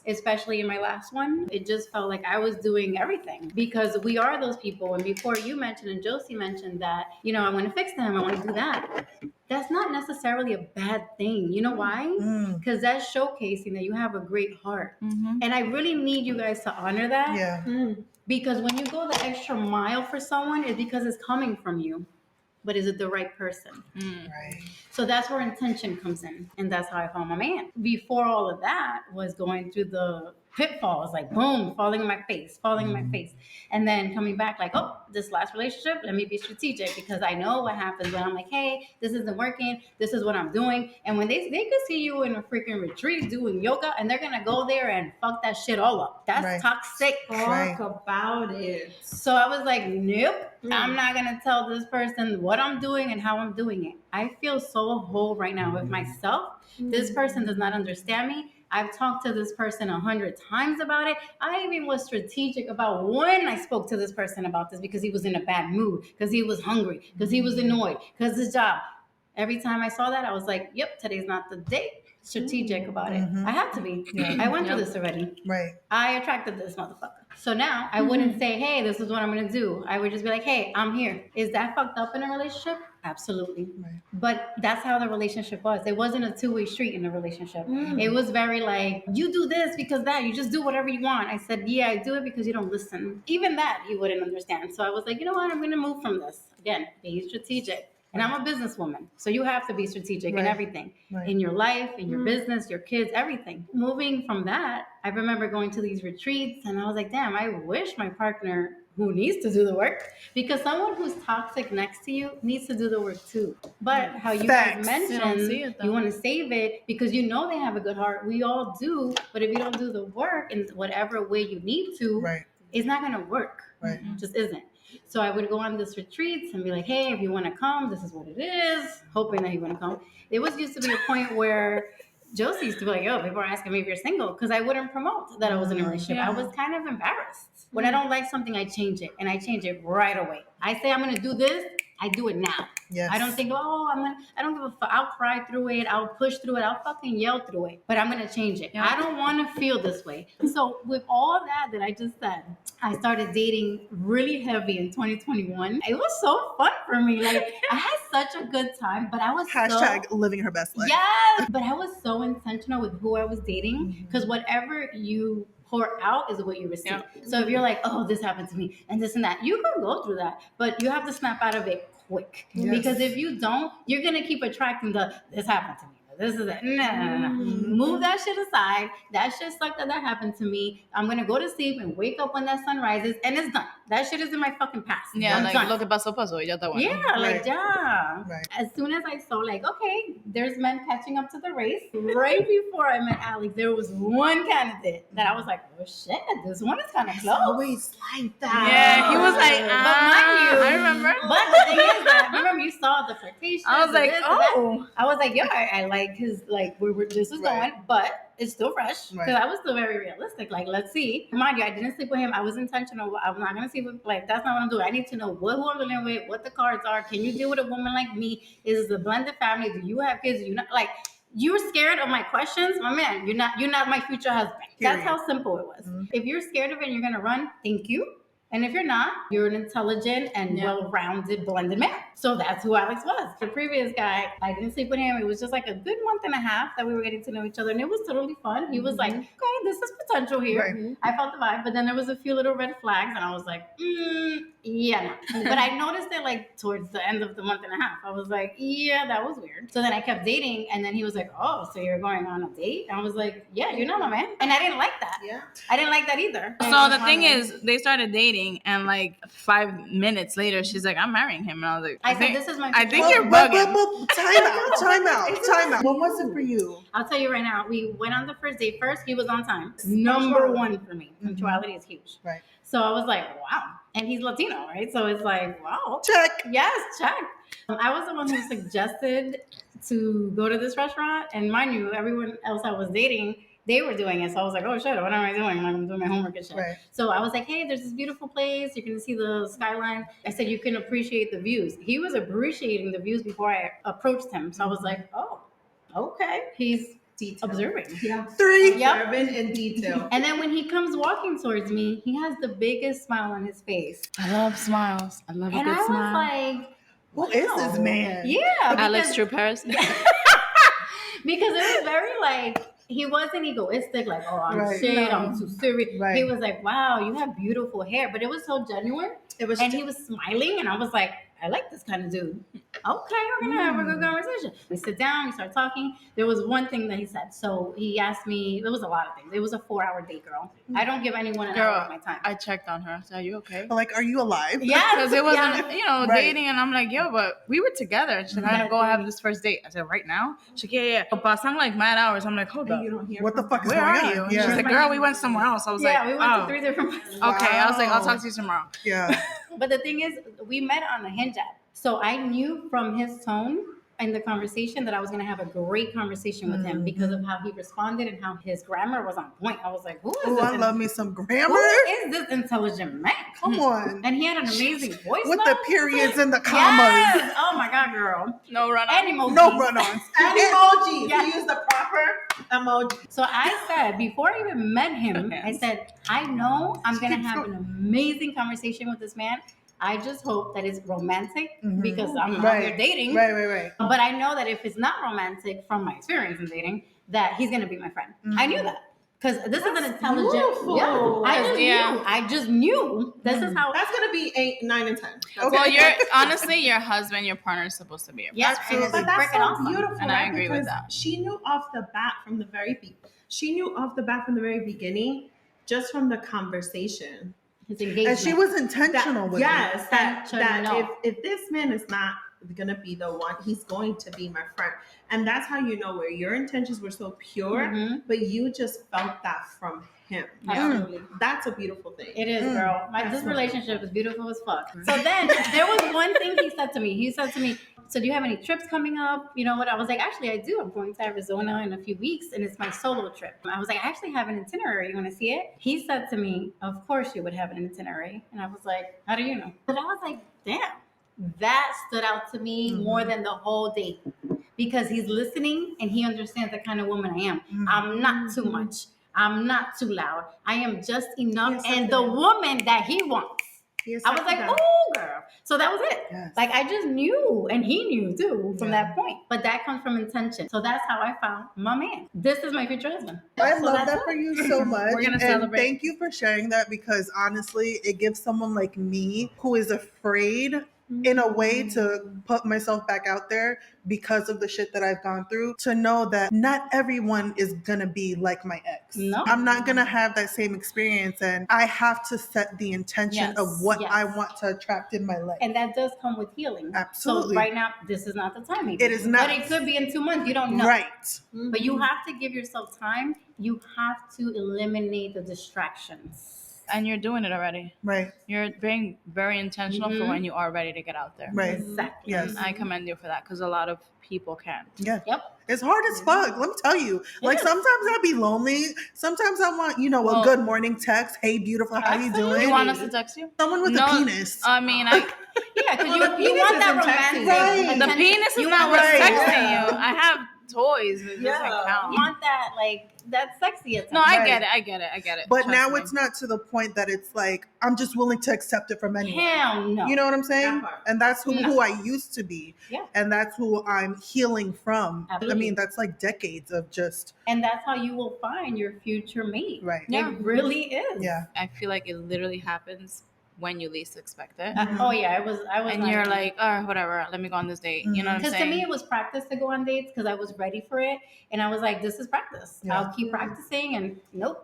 especially in my last one. It just felt like I was doing everything because we are those people. And before you mentioned and Josie mentioned that, I want to fix them, I want to do that. That's not necessarily a bad thing. You know why? Because that's showcasing that you have a great heart. And I really need you guys to honor that. Yeah. Because when you go the extra mile for someone, it's because it's coming from you. But is it the right person? Right. So that's where intention comes in. And that's how I found my man. Before all of that was going through the pitfalls, like boom, falling in my face. And then coming back like, oh, this last relationship, let me be strategic because I know what happens when I'm like, hey, this isn't working. This is what I'm doing. And when they could see you in a freaking retreat doing yoga and they're going to go there and fuck that shit all up. That's Right. toxic. Talk about it. So I was like, nope, I'm not going to tell this person what I'm doing and how I'm doing it. I feel so whole right now with myself. This person does not understand me. I've talked to this person 100 times about it. I even was strategic about when I spoke to this person about this because he was in a bad mood, because he was hungry, because he was annoyed, because his job. Every time I saw that, I was like, yep, today's not the day. Strategic about it. I have to be. I went through this already. Right. I attracted this motherfucker. So now I wouldn't say, hey, this is what I'm going to do. I would just be like, hey, I'm here. Is that fucked up in a relationship? Absolutely. Right. But that's how the relationship was. It wasn't a two-way street in the relationship. It was very like, you do this because that. You just do whatever you want. I said, yeah, I do it because you don't listen. Even that you wouldn't understand. So I was like, you know what? I'm going to move from this. Again, being strategic. And I'm a businesswoman. So you have to be strategic in everything. Right. In your life, in your business, your kids, everything. Moving from that, I remember going to these retreats and I was like, damn, I wish my partner who needs to do the work, because someone who's toxic next to you needs to do the work too. But how you guys Facts. They don't see mentioned, it, though. you want to save it because you know they have a good heart. We all do. But if you don't do the work in whatever way you need to, Right. it's not going to work. Right. It just isn't. So I would go on this retreats and be like, hey, if you want to come, this is what it is, hoping that he wouldn't come. There was used to be a point where Josie used to be like, yo, people are asking me if you're single, because I wouldn't promote that I was in a relationship. I was kind of embarrassed. When I don't like something, I change it, and I change it right away. I say I'm going to do this, I do it now. Yes. I don't think, I don't give a fuck. I'll cry through it. I'll push through it. I'll fucking yell through it. But I'm going to change it. I don't want to feel this way. So with all that I just said, I started dating really heavy in 2021. It was so fun for me. Like, I had such a good time, but I was Hashtag living her best life. Yes, but I was so intentional with who I was dating because whatever you pour out is what you receive. Yeah. So if you're like, oh, this happened to me and this and that, you can go through that, but you have to snap out of it quick. Yes. Because if you don't, you're going to keep attracting this happened to me. This is it. No. Move that shit aside. That shit sucked that happened to me. I'm going to go to sleep and wake up when that sun rises and it's done. That shit is in my fucking past. Yeah, I'm like done. lo que pasó, pasó. Ya está bueno. Yeah, like, yeah. Right. As soon as I saw, like, okay, there's men catching up to the race. Right before I met Alex, there was one candidate that I was like, oh shit, this one is kind of close. Always like that. Yeah, he was like, But mind you, I remember. But the thing is that remember you saw the flirtation. I was like, this, oh. I was like, yo, I like his like we were this was going, but it's still fresh because I was still very realistic. Like, let's see. Mind you, I didn't sleep with him. I was intentional. I'm not gonna sleep with like that's not what I'm doing. I need to know who I'm dealing with, what the cards are. Can you deal with a woman like me? Is this a blended family? Do you have kids? Do you not like? You're scared of my questions, my man. You're not my future husband. That's how simple it was. If you're scared of it and you're gonna run, thank you. And if you're not, you're an intelligent and well-rounded blended man. So that's who Alex was. The previous guy, I didn't sleep with him. It was just like a good month and a half that we were getting to know each other. And it was totally fun. He was like, okay, this is potential here. Right. I felt the vibe. But then there was a few little red flags. And I was like, yeah. No. But I noticed it like towards the end of the month and a half. I was like, yeah, that was weird. So then I kept dating. And then he was like, oh, so you're going on a date? And I was like, yeah, you're not my man. And I didn't like that. Yeah. I didn't like that either. So the thing is, they started dating. And like 5 minutes later, she's like, I'm marrying him. And I was like, I think you're bugging. Time out. What was it for you? I'll tell you right now. We went on the first date. First, he was on time. Number one for me. Punctuality is huge. Right. So I was like, wow. And he's Latino, right? So it's like, wow. Check. Yes, check. I was the one who suggested to go to this restaurant. And mind you, everyone else I was dating, they were doing it. So I was like, oh shit, what am I doing? I'm doing my homework and shit. Right. So I was like, hey, there's this beautiful place. You can see the skyline. I said, you can appreciate the views. He was appreciating the views before I approached him. So I was like, oh, okay. He's observing. Yeah. Observing in detail. And then when he comes walking towards me, he has the biggest smile on his face. I love smiles. I love a good smile. And I was like, who is this man? Yeah. Alex True Paris. Because it was very like, he wasn't egoistic, like, oh, I'm shit, I'm too serious. Right. He was like, wow, you have beautiful hair. But it was so genuine. He was smiling, and I was like, I like this kind of dude. Okay, we're going to have a good conversation. We sit down, we start talking. There was one thing that he said. So he asked me, there was a lot of things. It was a 4-hour date, girl. I don't give anyone an hour of my time. I checked on her. I said, are you okay? Like, are you alive? Yeah. Because it wasn't, dating. And I'm like, yo, but we were together. She's like, I'm going to go have this first date. I said, right now? She's like, yeah. But I'm like mad hours. I'm like, hold up. What the fuck is going on? Where are you? Yeah. She's like, girl, we went somewhere else. I was like, we went to 3 different places. Okay. Wow. I was like, I'll talk to you tomorrow. Yeah. But the thing is, we met on a Hinge app. So I knew from his tone in the conversation that I was going to have a great conversation with him because of how he responded and how his grammar was on point. I was like, who is this? I love me some grammar. Who is this intelligent man? Come on. And he had an amazing voice. With the periods and the commas. Yes. Oh my God, girl. No run-ons. No run-ons. And emojis. Yes. He used the proper emoji. So I said, before I even met him, I said, I know I'm going to have an amazing conversation with this man. I just hope that it's romantic because I'm out here dating. Right. But I know that if it's not romantic from my experience in dating, that he's going to be my friend. I knew that. Because this is an intelligent. Beautiful. Yeah, I just knew. This is how. That's gonna be 8, 9, and 10. Okay. Well, honestly, your husband, your partner is supposed to be your yes, absolutely. But that's so awesome. beautiful, and right? I agree with that. She knew off the bat from the very beginning, just from the conversation. His engagement. And she was intentional with it. Yes, that if this man is not gonna be the one, he's going to be my friend. And that's how you know where your intentions were so pure, but you just felt that from him. Absolutely. That's a beautiful thing. It is, girl. This relationship is beautiful as fuck. So then there was one thing he said to me. He said to me, so do you have any trips coming up? You know what? I was like, actually, I do. I'm going to Arizona in a few weeks, and it's my solo trip. I was like, I actually have an itinerary. You want to see it? He said to me, of course you would have an itinerary. And I was like, how do you know? But I was like, damn. That stood out to me more than the whole date because he's listening and he understands the kind of woman I am. I'm not too much. I'm not too loud. I am just enough and the woman that he wants. I was like, oh, girl. So that was it. Yes. Like, I just knew, and he knew, too, from that point. But that comes from intention. So that's how I found my man. This is my future husband. I love that for you so much. We're going to celebrate. Thank you for sharing that because, honestly, it gives someone like me who is afraid in a way to put myself back out there because of the shit that I've gone through, to know that not everyone is gonna be like my ex. No. I'm not gonna have that same experience, and I have to set the intention of what I want to attract in my life. And that does come with healing. Absolutely. So right now, this is not the time. Maybe. It is not. But it could be in 2 months. You don't know. Right. But you have to give yourself time. You have to eliminate the distractions. And you're doing it already. Right. You're being very intentional for when you are ready to get out there. Right. Exactly. Yes. And I commend you for that because a lot of people can't. Yeah. Yep. It's hard as fuck. Let me tell you. Like is. sometimes I be lonely. Sometimes I want, a Well, good morning text. Hey, beautiful, how you doing? You want us to text you? Someone with a penis. I mean, Yeah, because Well, the you penis want that isn't texting. romantic Right. the attention. penis is You not want what's Right. texting Yeah. you. I have toys. It Yeah. doesn't You count. want that, like, that sexy attention. No, I Right. get it. I get it. I get it. But Trust now me. it's not to the point that it's like, I'm just willing to accept it from anyone. Hell no. You know what I'm saying? That part. And that's who No. I used to be. Yeah. And that's who I'm healing from. Absolutely. I mean, that's like decades of just, And that's how you will find your future mate. right. Yeah. It really is. Yeah. I feel like it literally happens when you least expect it. Oh yeah, I was. And you're like, oh, whatever. Let me go on this date. You know what I'm because to saying? me it was practice to go on dates because I was ready for it, and I was like, this is practice. Yeah. I'll keep practicing, and nope,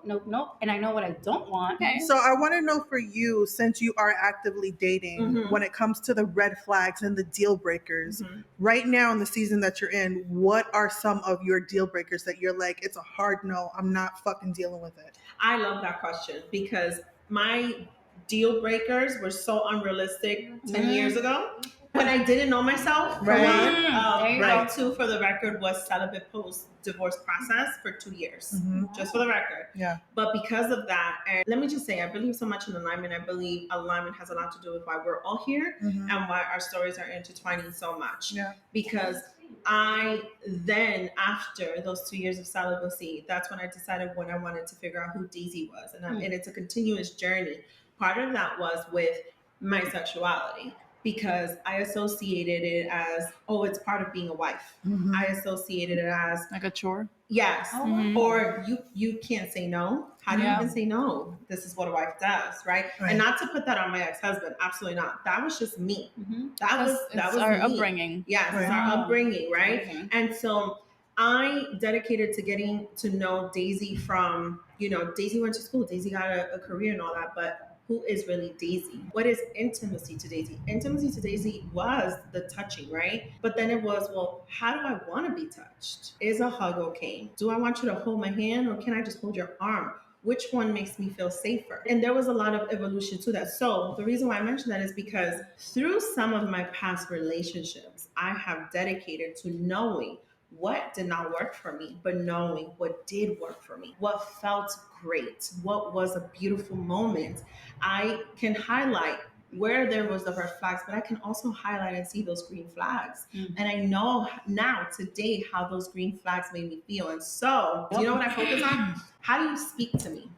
and I know what I don't want. Okay. So I want to know for you, since you are actively dating, when it comes to the red flags and the deal breakers, right now in the season that you're in, what are some of your deal breakers that you're like, it's a hard no, I'm not fucking dealing with it? I love that question because my deal breakers were so unrealistic 10 years ago when I didn't know myself. For Right. one. There you go. Right. Two, for the record, was celibate post divorce process for 2 years. Just for the record. Yeah. But because of that, and let me just say, I believe so much in alignment. I believe alignment has a lot to do with why we're all here and why our stories are intertwining so much. Yeah. Because I then, after those 2 years of celibacy, that's when I decided when I wanted to figure out who Daisy was. And it's a continuous journey. Part of that was with my sexuality because I associated it as, oh, it's part of being a wife. I associated it as, Like a chore? yes, Oh. or you can't say no. How do you Yeah. even say no? This is what a wife does, right? Right. And not to put that on my ex-husband, absolutely not. That was just me. That was It's our me. upbringing. Yes, Right. it's our Oh. upbringing, right? Okay. And so I dedicated to getting to know Daisy from, Daisy went to school, Daisy got a career and all that, but who is really Daisy? What is intimacy to Daisy? Intimacy to Daisy was the touching, right? But then it was, well, how do I want to be touched? Is a hug okay? Do I want you to hold my hand or can I just hold your arm? Which one makes me feel safer? And there was a lot of evolution to that. So the reason why I mentioned that is because through some of my past relationships, I have dedicated to knowing what did not work for me, but knowing what did work for me, what felt great, what was a beautiful moment. I can highlight where there was the red flags, but I can also highlight and see those green flags. And I know now today how those green flags made me feel. And so, do you know what I focus on? How do you speak to me?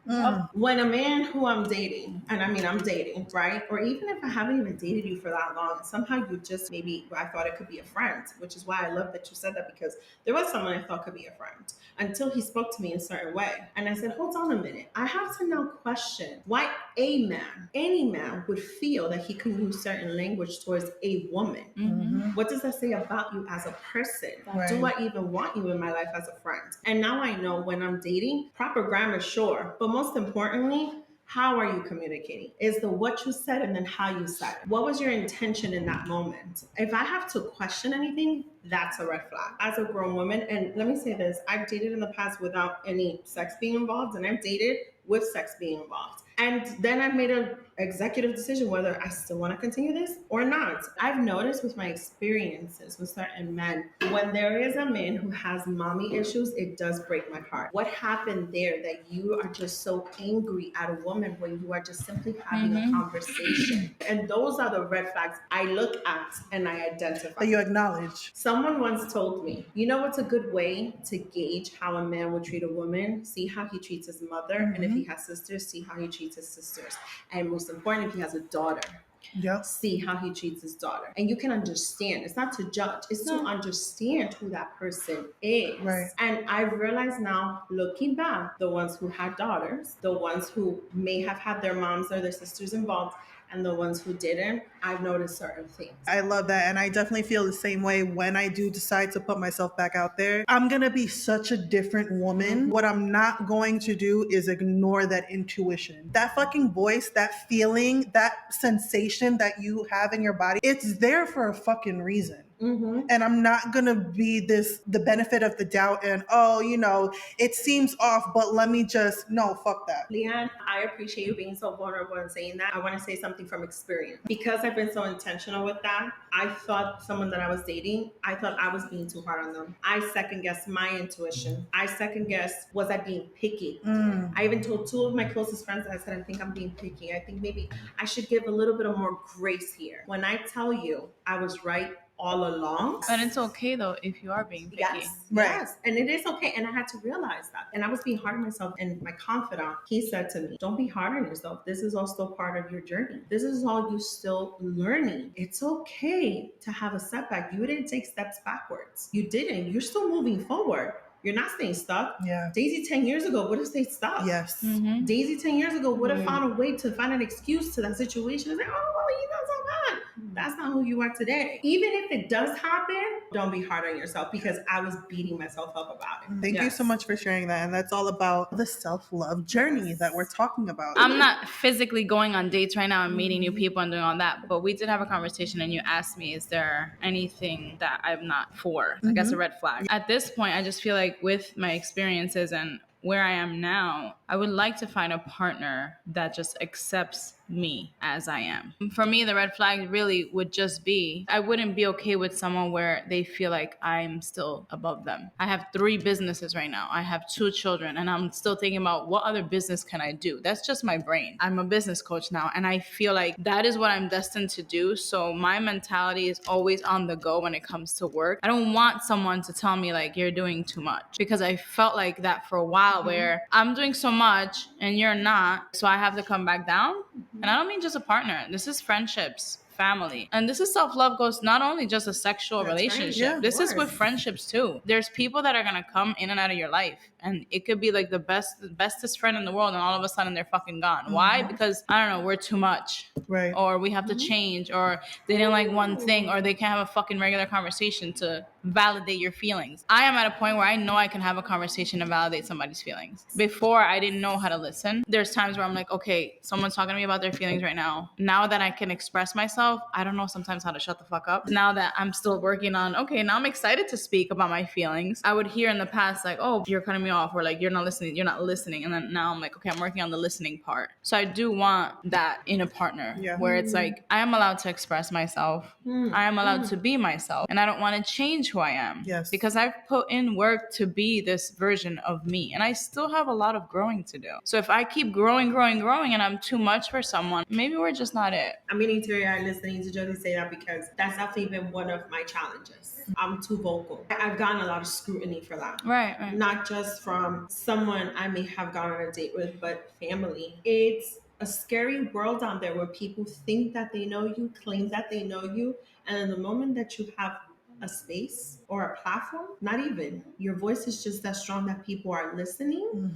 When a man who I'm dating, and I mean I'm dating, right? Or even if I haven't even dated you for that long, somehow you just maybe I thought it could be a friend, which is why I love that you said that because there was someone I thought could be a friend until he spoke to me in a certain way. And I said, hold on a minute. I have to now question why any man would feel that he can use certain language towards a woman. What does that say about you as a person? Right. Do I even want you in my life as a friend? And now I know when I'm dating, proper grammar, sure. But most importantly, how are you communicating? Is the what you said and then how you said it. What was your intention in that moment? If I have to question anything, that's a red flag. As a grown woman, and let me say this, I've dated in the past without any sex being involved, and I've dated with sex being involved. And then I've made an executive decision whether I still want to continue this or not. I've noticed with my experiences with certain men, when there is a man who has mommy issues, it does break my heart. What happened there that you are just so angry at a woman when you are just simply having a conversation? And those are the red flags I look at and I identify. That you acknowledge. Someone once told me, you know what's a good way to gauge how a man would treat a woman? See how he treats his mother, and if he has sisters, see how he treats his sisters. And most important, if he has a daughter, see how he treats his daughter. And you can understand. It's not to judge, it's to understand who that person is. Right. And I've realized now, looking back, the ones who had daughters, the ones who may have had their moms or their sisters involved, and the ones who didn't, I've noticed certain things. I love that. And I definitely feel the same way when I do decide to put myself back out there. I'm going to be such a different woman. What I'm not going to do is ignore that intuition. That fucking voice, that feeling, that sensation that you have in your body, it's there for a fucking reason. And I'm not going to be the benefit of the doubt and, oh, it seems off, but let me no, fuck that. Leanne, I appreciate you being so vulnerable and saying that. I want to say something from experience. Because I've been so intentional with that, I thought someone that I was dating, I thought I was being too hard on them. I second guessed my intuition. I second guessed, was I being picky? I even told two of my closest friends, I said, I think I'm being picky. I think maybe I should give a little bit of more grace here. When I tell you I was right all along. And it's okay though if you are being picky. Yes, yes. And it is okay. And I had to realize that. And I was being hard on myself. And my confidant, he said to me, don't be hard on yourself. This is all still part of your journey. This is all you still learning. It's okay to have a setback. You didn't take steps backwards. You didn't. You're still moving forward. You're not staying stuck. Yeah. Daisy 10 years ago would have stayed stuck. Yes. Daisy 10 years ago would have found a way to find an excuse to that situation. It's like, oh, well, you know, so bad. That's not who you are today. Even if it does happen, don't be hard on yourself, because I was beating myself up about it. Thank you so much for sharing that. And that's all about the self-love journey that we're talking about. I'm not physically going on dates right now and meeting new people and doing all that, but we did have a conversation and you asked me, is there anything that I'm not for? I guess a red flag. At this point, I just feel like with my experiences and where I am now, I would like to find a partner that just accepts me as I am. For me, the red flag really would just be, I wouldn't be okay with someone where they feel like I'm still above them. I have 3 businesses right now. I have 2 children, and I'm still thinking about what other business can I do? That's just my brain. I'm a business coach now, and I feel like that is what I'm destined to do. So my mentality is always on the go when it comes to work. I don't want someone to tell me like, you're doing too much, because I felt like that for a while where I'm doing so much and you're not. So I have to come back down. And I don't mean just a partner. This is friendships, family. And this is self-love goes not only just a sexual relationship. Yeah, this is with friendships too. There's people that are going to come in and out of your life. And it could be like the bestest friend in the world. And all of a sudden they're fucking gone. Why? Because, I don't know, we're too much. Right. Or we have to change. Or they didn't like one thing. Or they can't have a fucking regular conversation to validate your feelings. I am at a point where I know I can have a conversation and validate somebody's feelings. Before, I didn't know how to listen. There's times where I'm like, okay, someone's talking to me about their feelings right now. Now that I can express myself, I don't know sometimes how to shut the fuck up. Now that I'm still working on, okay, now I'm excited to speak about my feelings. I would hear in the past like, oh, you're cutting me off, or like, you're not listening. And then now I'm like, okay, I'm working on the listening part. So I do want that in a partner where it's like, I am allowed to express myself. I am allowed to be myself. And I don't want to change who I am. Yes. Because I've put in work to be this version of me. And I still have a lot of growing to do. So if I keep growing, and I'm too much for someone, maybe we're just not it. I'm meaning teary-eyed listening to Josie say that, because that's definitely been one of my challenges. I'm too vocal. I've gotten a lot of scrutiny for that. Right. Not just from someone I may have gone on a date with, but family. It's a scary world out there where people think that they know you, claim that they know you, and in the moment that you have a space or a platform, not even, your voice is just that strong that people are listening.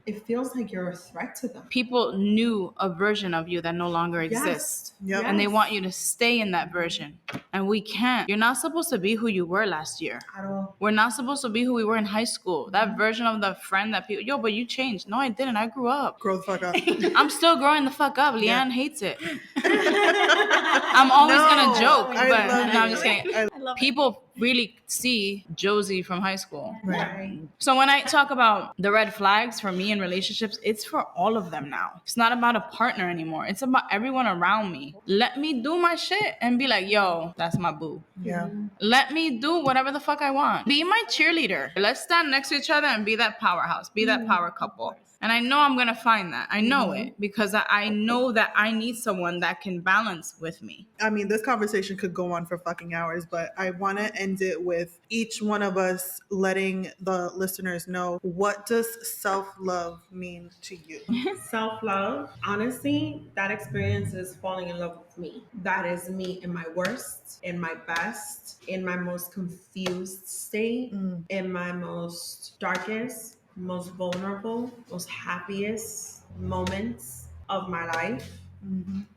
It feels like you're a threat to them. People knew a version of you that no longer exists. Yep. And they want you to stay in that version. And we can't. You're not supposed to be who you were last year. At all. We're not supposed to be who we were in high school. That version of the friend that people, but you changed. No, I didn't. I grew up. Grow the fuck up. I'm still growing the fuck up. Leanne hates it. I'm always going to joke. But no, I'm just kidding. People really see Josie from high school. Right. So when I talk about the red flags for me in relationships, it's for all of them now. It's not about a partner anymore. It's about everyone around me. Let me do my shit and be like, yo, that's my boo. Yeah. Let me do whatever the fuck I want. Be my cheerleader. Let's stand next to each other and be that powerhouse. Be that power couple. And I know I'm going to find that. I know it, because I know that I need someone that can balance with me. I mean, this conversation could go on for fucking hours, but I want to end it with each one of us letting the listeners know, what does self-love mean to you? Self-love, honestly, that experience is falling in love with me. That is me in my worst, in my best, in my most confused state, in my most darkest, most vulnerable, most happiest moments of my life.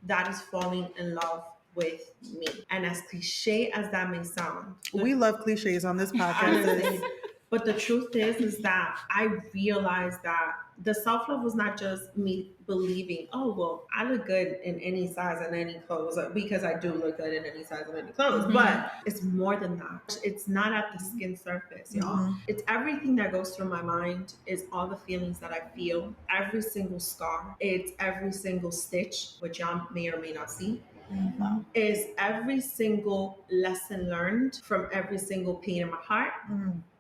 That is falling in love with me. And as cliche as that may sound, We love cliches on this podcast. honestly, But the truth is that I realized that the self-love was not just me believing, oh, well, I look good in any size and any clothes, because I do look good in any size and any clothes. But it's more than that. It's not at the skin surface, y'all. It's everything that goes through my mind. It's all the feelings that I feel. Every single scar. It's every single stitch, which y'all may or may not see. Is every single lesson learned from every single pain in my heart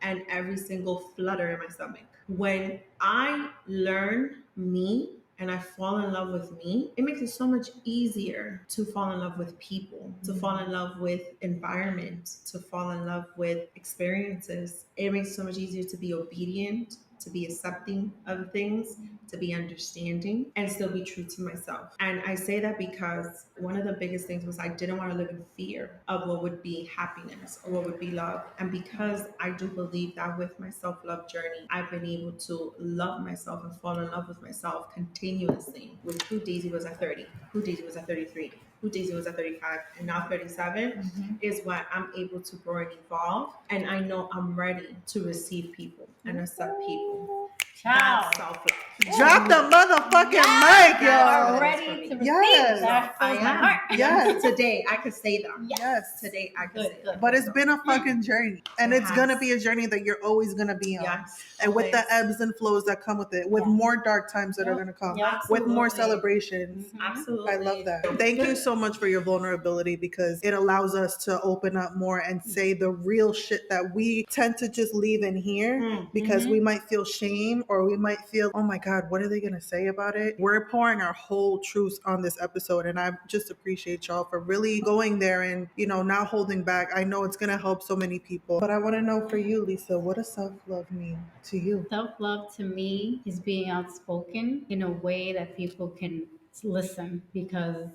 and every single flutter in my stomach. When I learn me and I fall in love with me, it makes it so much easier to fall in love with people, to fall in love with environment, to fall in love with experiences. It makes it so much easier to be obedient, to be accepting of things, to be understanding, and still be true to myself. And I say that because one of the biggest things was I didn't want to live in fear of what would be happiness or what would be love. And because I do believe that with my self-love journey, I've been able to love myself and fall in love with myself continuously. With who Daisy was at 30, who Daisy was at 33, who Daisy was at 35, and now 37 is what I'm able to grow and evolve. And I know I'm ready to receive people and accept people. That's self-love. Drop the motherfucking mic, y'all. Are ready to receive. Yes. That I fills my am. heart. Yes. Today I could say that. Yes. Today I could Good, say good. that. But it's been a fucking journey. And It it's has. going to be a journey that you're always going to be on. Yes. And with the always. ebbs and flows that come with it, with Yeah. more dark times that are going to come, Yeah. with more Absolutely. celebrations. Absolutely. I love that. Thank you so much for your vulnerability, because it allows us to open up more and say the real shit that we tend to just leave in here because we might feel shame, or we might feel, oh my God, what are they going to say about it? We're pouring our whole truth on this episode, and I just appreciate y'all for really going there and, not holding back. I know it's going to help so many people. But I want to know for you, Lisa, what does self-love mean to you? Self-love to me is being outspoken in a way that people can listen, because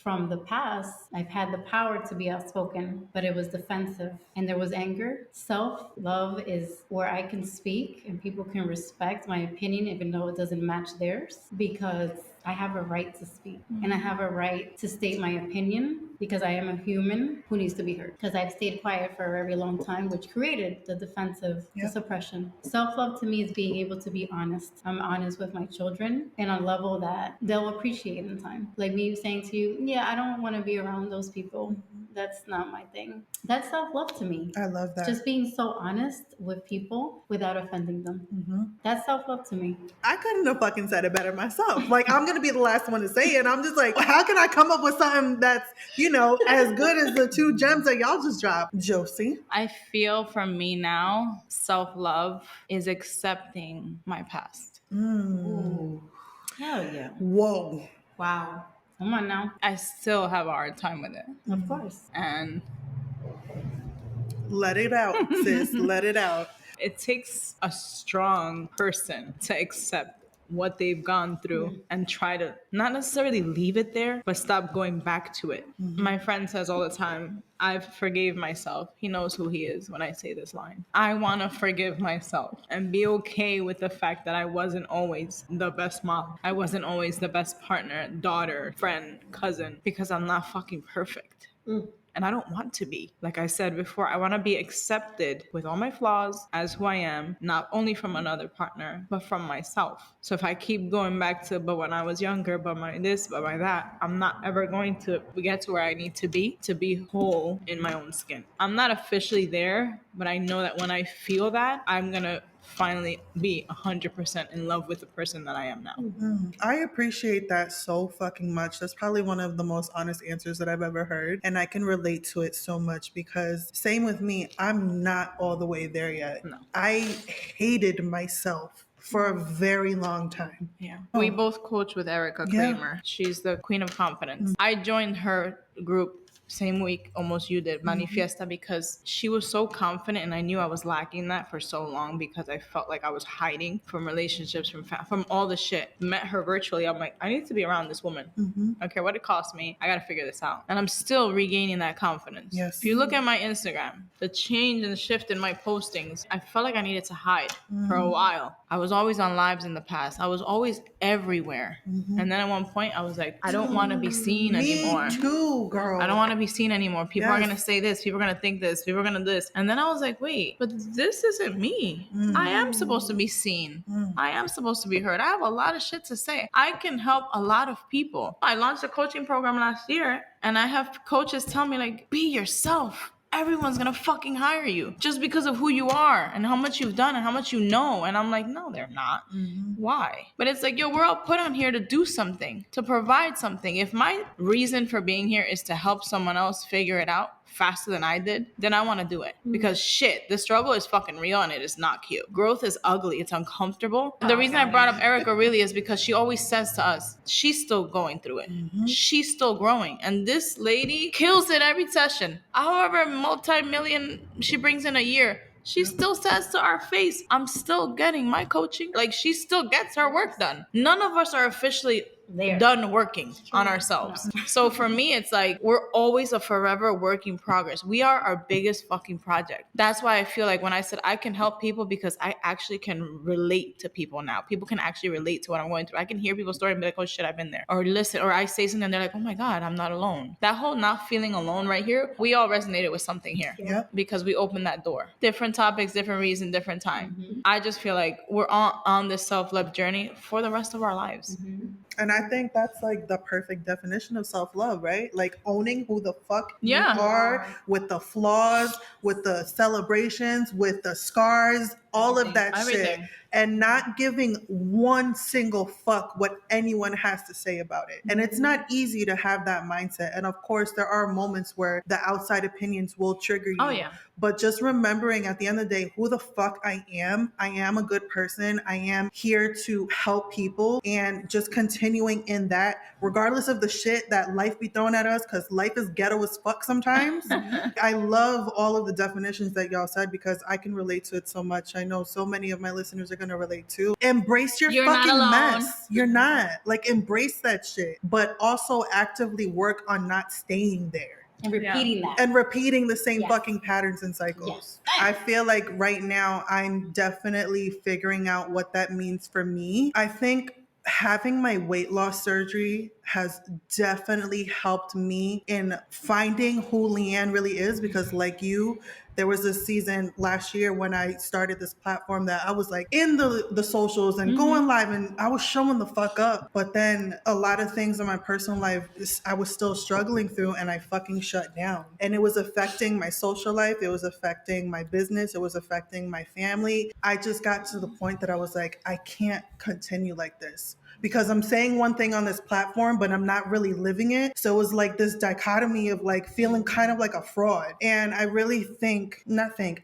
from the past, I've had the power to be outspoken, but it was defensive and there was anger. Self-love is where I can speak and people can respect my opinion, even though it doesn't match theirs, because I have a right to speak and I have a right to state my opinion, because I am a human who needs to be heard. Because I've stayed quiet for a very long time, which created the defensive, the suppression. Self-love to me is being able to be honest. I'm honest with my children in a level that they'll appreciate in time. Like me saying to you, yeah, I don't want to be around those people. That's not my thing. That's self-love to me. I love that. Just being so honest with people without offending them. That's self-love to me. I couldn't have fucking said it better myself. Like, I'm going to be the last one to say it. I'm just like, how can I come up with something that's, as good as the two gems that y'all just dropped? Josie? I feel from me now, self-love is accepting my past. Ooh. Hell yeah. Whoa. Wow. Come on now. I still have a hard time with it. Of course. And Let it out, sis. Let it out. it takes a strong person to accept what they've gone through and try to not necessarily leave it there, but stop going back to it. My friend says all the time, I've forgave myself. He knows who he is when I say this line. I want to forgive myself and be okay with the fact that I wasn't always the best mom. I wasn't always the best partner, daughter, friend, cousin, because I'm not fucking perfect. And I don't want to be. Like I said before, I want to be accepted with all my flaws as who I am, not only from another partner, but from myself. So if I keep going back to, but when I was younger, but my this, but my that, I'm not ever going to get to where I need to be whole in my own skin. I'm not officially there, but I know that when I feel that, I'm going to finally be 100% in love with the person that I am now. I appreciate that so fucking much. That's probably one of the most honest answers that I've ever heard. And I can relate to it so much, because same with me, I'm not all the way there yet. No. I hated myself for a very long time. Yeah. We both coach with Erica Yeah. Kramer. She's the queen of confidence. I joined her group same week almost you did, Manifiesta, because she was so confident, and I knew I was lacking that for so long because I felt like I was hiding from relationships, from all the shit. Met her virtually. I'm like, I need to be around this woman. I don't care what it costs me. I got to figure this out. And I'm still regaining that confidence. Yes. If you look at my Instagram, the change and shift in my postings, I felt like I needed to hide for a while. I was always on lives in the past. I was always everywhere. And then at one point I was like, I don't want to be seen anymore. Me too, girl. I don't want to be seen anymore. People are Yes. going to say this. People are going to think this. People are going to this. And then I was like, wait, but this isn't me. I am supposed to be seen. I am supposed to be heard. I have a lot of shit to say. I can help a lot of people. I launched a coaching program last year, and I have coaches tell me, like, be yourself. Everyone's gonna fucking hire you just because of who you are and how much you've done and how much you know. And I'm like, no, they're not. Why? But it's like, yo, we're all put on here to do something, to provide something. If my reason for being here is to help someone else figure it out faster than I did, then I want to do it. Because shit, the struggle is fucking real and it is not cute. Growth is ugly. It's uncomfortable. The reason I brought up Erica really is because she always says to us, she's still going through it. She's still growing. And this lady kills it every session. However multi-million she brings in a year, she still says to our face, I'm still getting my coaching. Like, she still gets her work done. None of us are officially done working on ourselves. So for me, it's like we're always a forever work in progress. We are our biggest fucking project. That's why I feel like when I said I can help people, because I actually can relate to people now. People can actually relate to what I'm going through. I can hear people's story and be like, oh shit, I've been there. Or listen, or I say something and they're like, oh my God, I'm not alone. That whole not feeling alone right here, we all resonated with something here. Yep. Because we opened that door. Different topics, different reason, different time. I just feel like we're on this self-love journey for the rest of our lives. And I think that's like the perfect definition of self-love, right? Like owning who the fuck Yeah. you are, with the flaws, with the celebrations, with the scars, all of that shit. Everything. And not giving one single fuck what anyone has to say about it. And it's not easy to have that mindset. And of course, there are moments where the outside opinions will trigger you. Oh, yeah. But just remembering at the end of the day who the fuck I am a good person. I am here to help people, and just continuing in that, regardless of the shit that life be throwing at us, because life is ghetto as fuck sometimes. I love all of the definitions that y'all said because I can relate to it so much. I know so many of my listeners are going to relate too. Embrace your You're not fucking alone. mess. You're not. Like, embrace that shit, but also actively work on not staying there. And repeating that. And repeating the same Yes. fucking patterns and cycles. Yes. I feel like right now I'm definitely figuring out what that means for me. I think having my weight loss surgery has definitely helped me in finding who Leanne really is, because like you, there was this season last year when I started this platform that I was like in the socials and going live, and I was showing the fuck up. But then a lot of things in my personal life, I was still struggling through, and I fucking shut down. And it was affecting my social life. It was affecting my business. It was affecting my family. I just got to the point that I was like, I can't continue like this, because I'm saying one thing on this platform, but I'm not really living it. So it was like this dichotomy of like feeling kind of like a fraud. And I really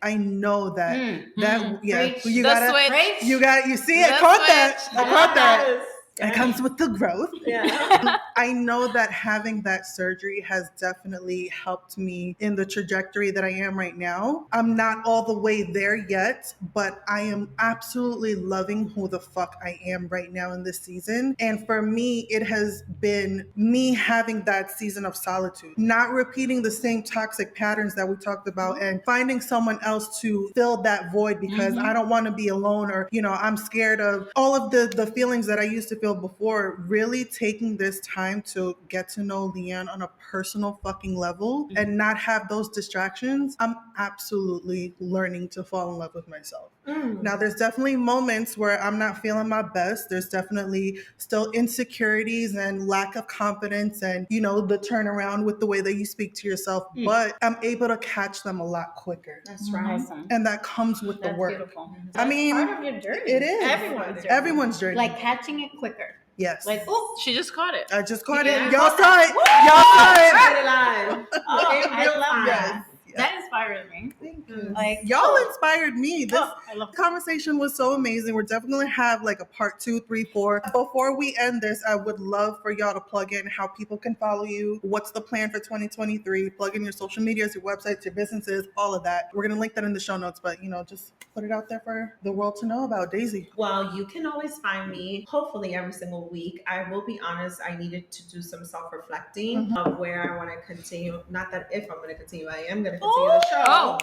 I know that Preach. you The gotta, switch. you see, I The caught that. switch. I caught that. Yes. It comes with the growth. Yeah. I know that having that surgery has definitely helped me in the trajectory that I am right now. I'm not all the way there yet, but I am absolutely loving who the fuck I am right now in this season. And for me, it has been me having that season of solitude, not repeating the same toxic patterns that we talked about, and finding someone else to fill that void, because I don't want to be alone, or, I'm scared of all of the feelings that I used to feel before. Really taking this time to get to know Leanne on a personal fucking level and not have those distractions. I'm absolutely learning to fall in love with myself. Now, there's definitely moments where I'm not feeling my best. There's definitely still insecurities and lack of confidence, and, the turnaround with the way that you speak to yourself, but I'm able to catch them a lot quicker. That's right. Awesome. And that comes with the That's work. beautiful. I mean, part of your journey. It is. Everyone's journey. Like catching it quicker. Yes. Like, oh, She just caught it. I just caught Yeah. it. Y'all saw it. Y'all saw it. Right alive. I love that. Yes. That inspired me. Thank you. Like, Y'all inspired me. This I love that. conversation was so amazing. We're definitely going to have like a part 2, 3, 4. Before we end this, I would love for y'all to plug in how people can follow you. What's the plan for 2023? Plug in your social medias, your websites, your businesses, all of that. We're going to link that in the show notes, but just put it out there for the world to know about. Daisy. Well, you can always find me, hopefully every single week. I will be honest, I needed to do some self-reflecting of where I want to continue. Not that if I'm going to continue, I am going to continue the show. Oh.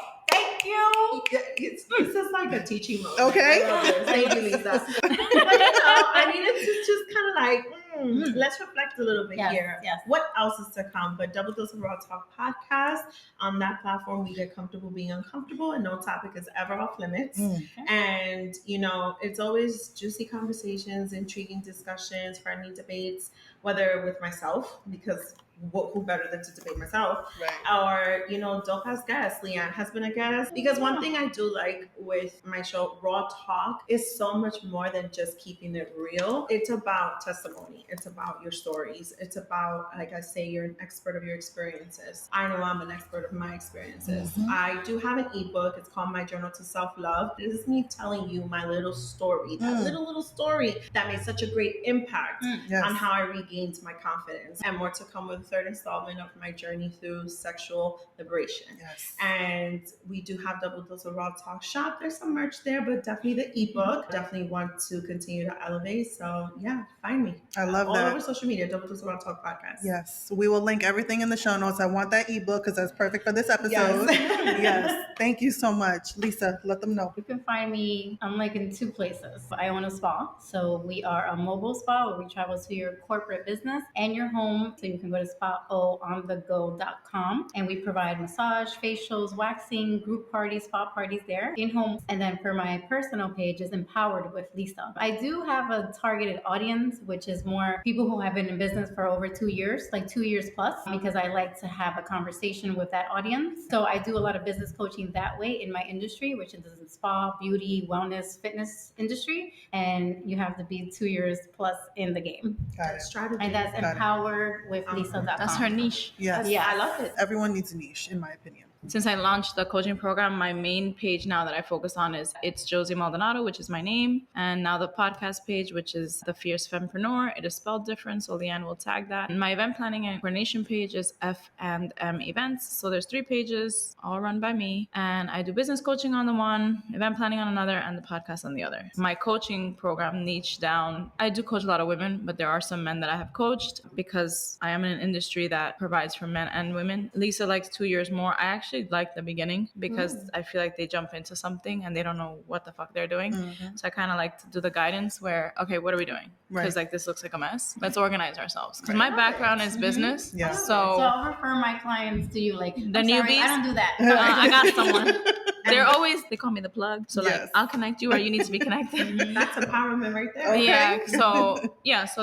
Thank you. This is like a teaching moment. Okay. I love this. Thank you, Lisa. But I needed to just kind of like, let's reflect a little bit here. Yes. What else is to come? But Double Dose of Raw Talk podcast. On that platform, we get comfortable being uncomfortable, and no topic is ever off limits. And, it's always juicy conversations, intriguing discussions, friendly debates, whether with myself, because who better than to debate myself, Right. or dope ass guests. Leanne has been a guest, because one thing I do like with my show Raw Talk is so much more than just keeping it real. It's about testimony, it's about your stories, it's about, like I say, you're an expert of your experiences. I know I'm an expert of my experiences. I do have an ebook. It's called My Journal to Self-Love. This is me telling you my little story, that little story that made such a great impact on how I regained my confidence. And more to come with the third installment of my journey through sexual liberation. Yes. And we do have Double Dose of Raw Talk shop. There's some merch there, but definitely the ebook. Definitely want to continue to elevate. So yeah, find me. I love all that. over social media. Double Dose of Raw Talk podcast. Yes, we will link everything in the show notes. I want that ebook because that's perfect for this episode. Yes. Yes. Thank you so much. Lisa, let them know. You can find me, I'm like in two places. I own a spa. So we are a mobile spa where we travel to your corporate business and your home. So you can go to spaoonthego.com, and we provide massage, facials, waxing, group parties, spa parties there in home. And then for my personal page is Empowered with Lisa. I do have a targeted audience, which is more people who have been in business for over 2 years, like 2 years plus, because I like to have a conversation with that audience. So I do a lot of business coaching that way in my industry, which is the spa, beauty, wellness, fitness industry. And you have to be 2 years plus in the game. Got it. Strategy. And that's Got it. empoweredwithlisa.com. That's her niche. Yes. Yeah. I love it. Everyone needs a niche, in my opinion. Since I launched the coaching program, my main page now that I focus on is It's Josie Maldonado, which is my name. And now the podcast page, which is The Fierce Fempreneur. It is spelled different, so Leanne will tag that. And my event planning and coordination page is F&M Events. So there's 3 pages, all run by me. And I do business coaching on the one, event planning on another, and the podcast on the other. My coaching program niche down. I do coach a lot of women, but there are some men that I have coached because I am in an industry that provides for men and women. Lisa likes 2 years more. I actually like the beginning because I feel like they jump into something and they don't know what the fuck they're doing. So I kind of like to do the guidance where, okay, what are we doing? Because like this looks like a mess. Let's organize ourselves. Because my background is business. Yeah. So I'll refer my clients to you, like The I'm sorry, newbies? I don't do that. I got someone. They call me the plug. So like, Yes. I'll connect you or you need to be connected. That's empowerment right there. Okay. So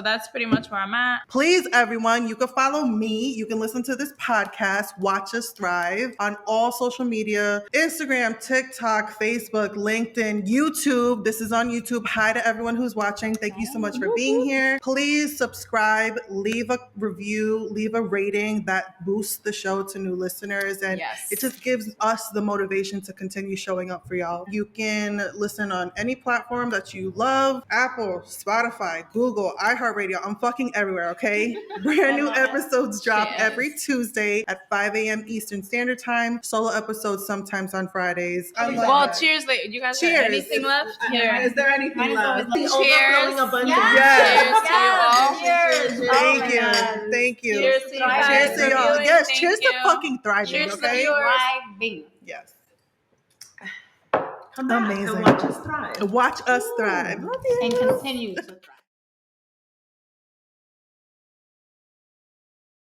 that's pretty much where I'm at. Please, everyone, you can follow me. You can listen to this podcast, Watch Us Thrive, on all social media, Instagram, TikTok, Facebook, LinkedIn, YouTube. This is on YouTube. Hi to everyone who's watching. Thank you so much for being here. Please subscribe, leave a review, leave a rating that boosts the show to new listeners. And Yes. it just gives us the motivation to continue showing up for y'all. You can listen on any platform that you love: Apple, Spotify, Google, iHeartRadio. I'm fucking everywhere, okay? Brand new episodes drop Cheers. every Tuesday at 5 a.m. Eastern Standard Time. Solo episodes sometimes on Fridays. I love Well, that. cheers. You guys Cheers. have anything left? Here. Is there anything Mine is left? always The like- overflowing Cheers. abundance. Yes. Cheers to you all. Cheers. Oh Thank my you. God. Thank you. Cheers to you guys. Cheers to y'all. Reviewing. Yes, Thank cheers to you. fucking thriving, Cheers to okay? viewers. Thriving. Yes. Come back Amazing. and watch us thrive. Watch us thrive. And continue to thrive.